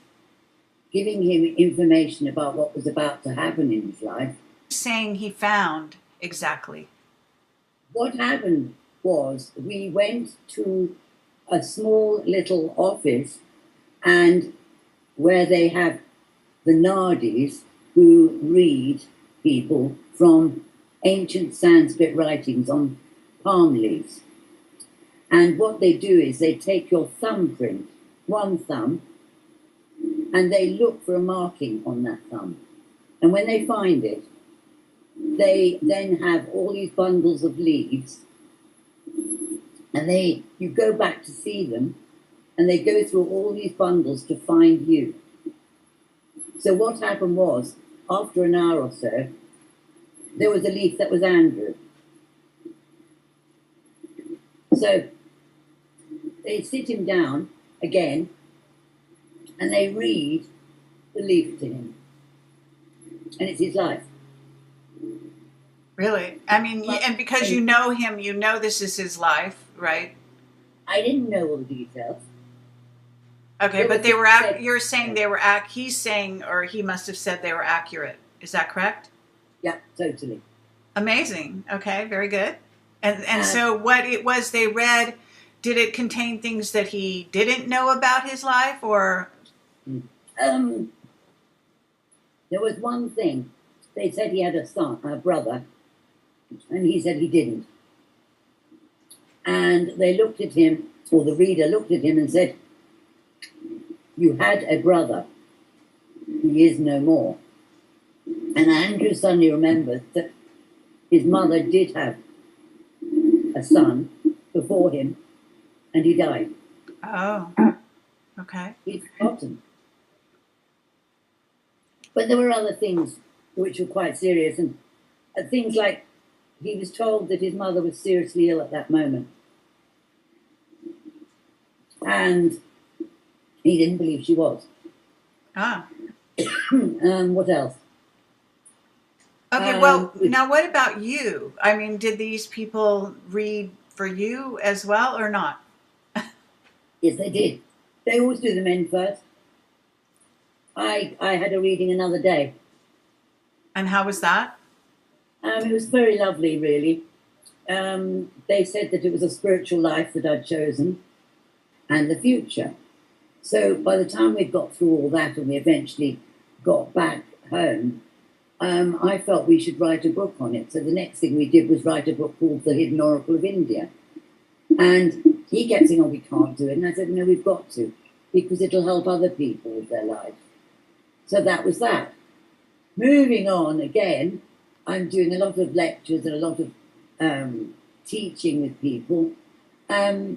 giving him information about what was about to happen in his life. Saying he found exactly. What happened was, we went to a small little office, and where they have the Nadis who read people from ancient Sanskrit writings on palm leaves. And what they do is they take your thumbprint, one thumb, and they look for a marking on that thumb. And when they find it, they then have all these bundles of leaves, And you go back to see them, and they go through all these bundles to find you. So what happened was, after an hour or so, there was a leaf that was Andrew. So they sit him down again, and they read the leaf to him. And it's his life. Really? I mean, and because you know him, you know this is his life, right? I didn't know all the details. Okay, but they were you're saying they were he's saying, or he must have said they were accurate. Is that correct? Yeah, totally. Amazing. Okay, very good. And so what it was they read, did it contain things that he didn't know about his life, or? There was one thing. They said he had a brother, and he said he didn't. And they looked at him, or the reader looked at him and said, "You had a brother. He is no more." And Andrew suddenly remembered that his mother did have a son before him, and he died. Oh, okay. He'd forgotten. But there were other things which were quite serious, and things like he was told that his mother was seriously ill at that moment. And he didn't believe she was. Ah. What else? Okay, well, now what about you? I mean, did these people read for you as well or not? Yes, they did. They always do the men first. I had a reading another day. And how was that? It was very lovely, really. They said that it was a spiritual life that I'd chosen and the future. So by the time we got through all that and we eventually got back home, I felt we should write a book on it. So the next thing we did was write a book called The Hidden Oracle of India. And he kept saying, "Oh, we can't do it." And I said, "No, we've got to, because it'll help other people with their lives." So that was that. Moving on again, I'm doing a lot of lectures and a lot of teaching with people. I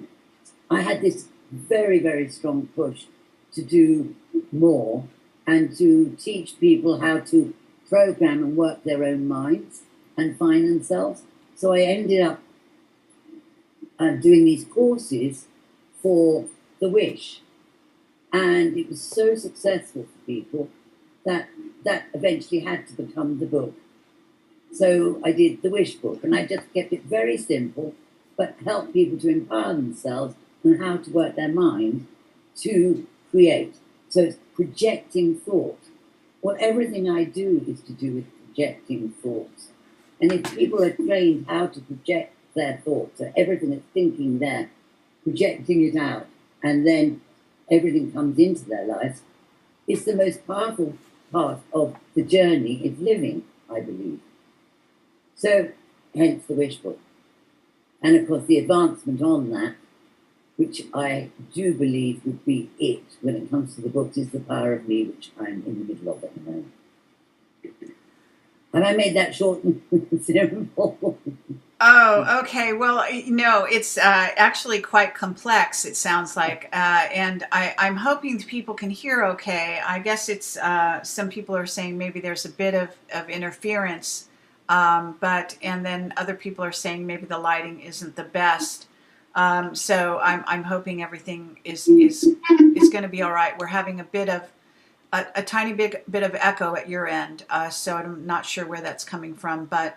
had this very, very strong push to do more and to teach people how to program and work their own minds and find themselves. So I ended up doing these courses for the Wish. And it was so successful for people that eventually had to become the book. So I did the Wish book, and I just kept it very simple, but helped people to empower themselves and how to work their mind to create. So it's projecting thought. Well, everything I do is to do with projecting thoughts. And if people are trained how to project their thoughts, so everything that's thinking there, projecting it out, and then everything comes into their lives, it's the most powerful part of the journey of living, I believe. So, hence the Wish book. And of course, the advancement on that, which I do believe would be it when it comes to the books, is The Power of Me, which I'm in the middle of at the moment. And I made that short and simple. Oh, okay. Well, no, it's actually quite complex, it sounds like. And I'm hoping people can hear okay. I guess it's some people are saying maybe there's a bit of interference, and then other people are saying maybe the lighting isn't the best. So I'm hoping everything is going to be all right. We're having a bit of a tiny bit of echo at your end, so I'm not sure where that's coming from, but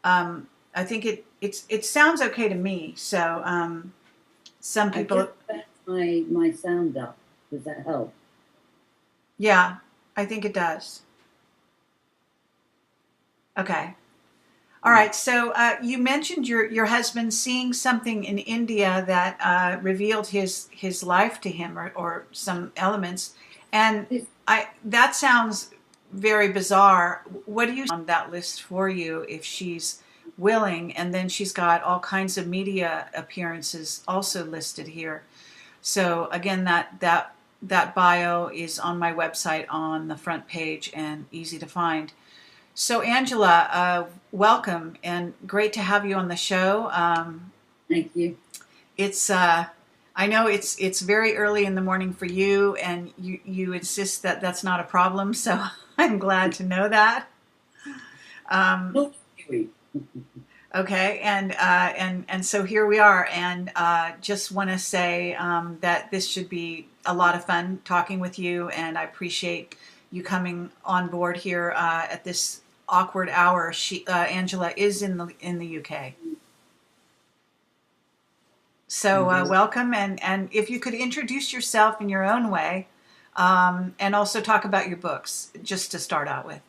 I think it sounds okay to me. So some people. I just my sound up. Does that help? Yeah, I think it does. Okay. All right. So you mentioned your husband seeing something in India that revealed his life to him, or some elements, and that sounds very bizarre. What do you on that list for you if she's willing? And then she's got all kinds of media appearances also listed here. So again, that bio is on my website on the front page and easy to find. So Angela, welcome, and great to have you on the show. Thank you. It's I know it's very early in the morning for you, and you insist that that's not a problem. So I'm glad to know that. Not really. Okay, and so here we are, and just want to say that this should be a lot of fun talking with you, and I appreciate you coming on board here at this awkward hour. Angela is in the UK, so welcome, and if you could introduce yourself in your own way, and also talk about your books, just to start out with.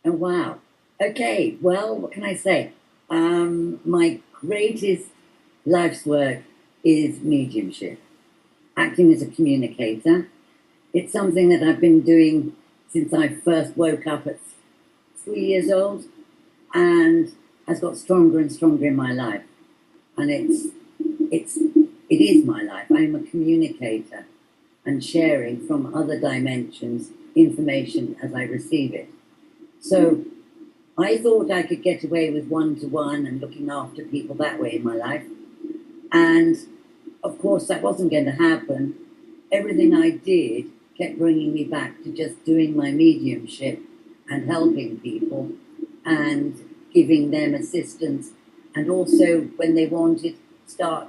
Oh, wow. Okay, well, what can I say? My greatest life's work is mediumship, acting as a communicator. It's something that I've been doing since I first woke up at 3 years old, and has got stronger and stronger in my life. And it is my life. I am a communicator and sharing from other dimensions information as I receive it. So I thought I could get away with one-to-one and looking after people that way in my life. And of course, that wasn't going to happen. Everything I did kept bringing me back to just doing my mediumship and helping people and giving them assistance. And also, when they wanted, start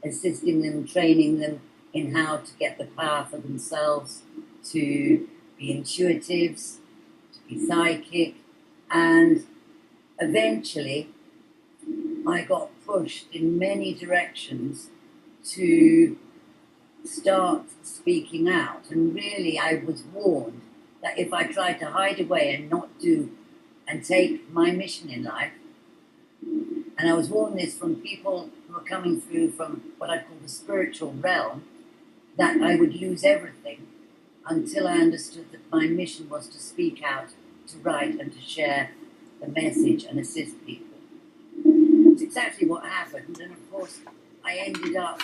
assisting them, training them in how to get the power for themselves, to be intuitives, to be psychic. And eventually, I got pushed in many directions to start speaking out. And really, I was warned that if I tried to hide away and not do and take my mission in life, and I was warned this from people who were coming through from what I call the spiritual realm, that I would lose everything until I understood that my mission was to speak out, to write and to share the message and assist people. It's exactly what happened, and of course I ended up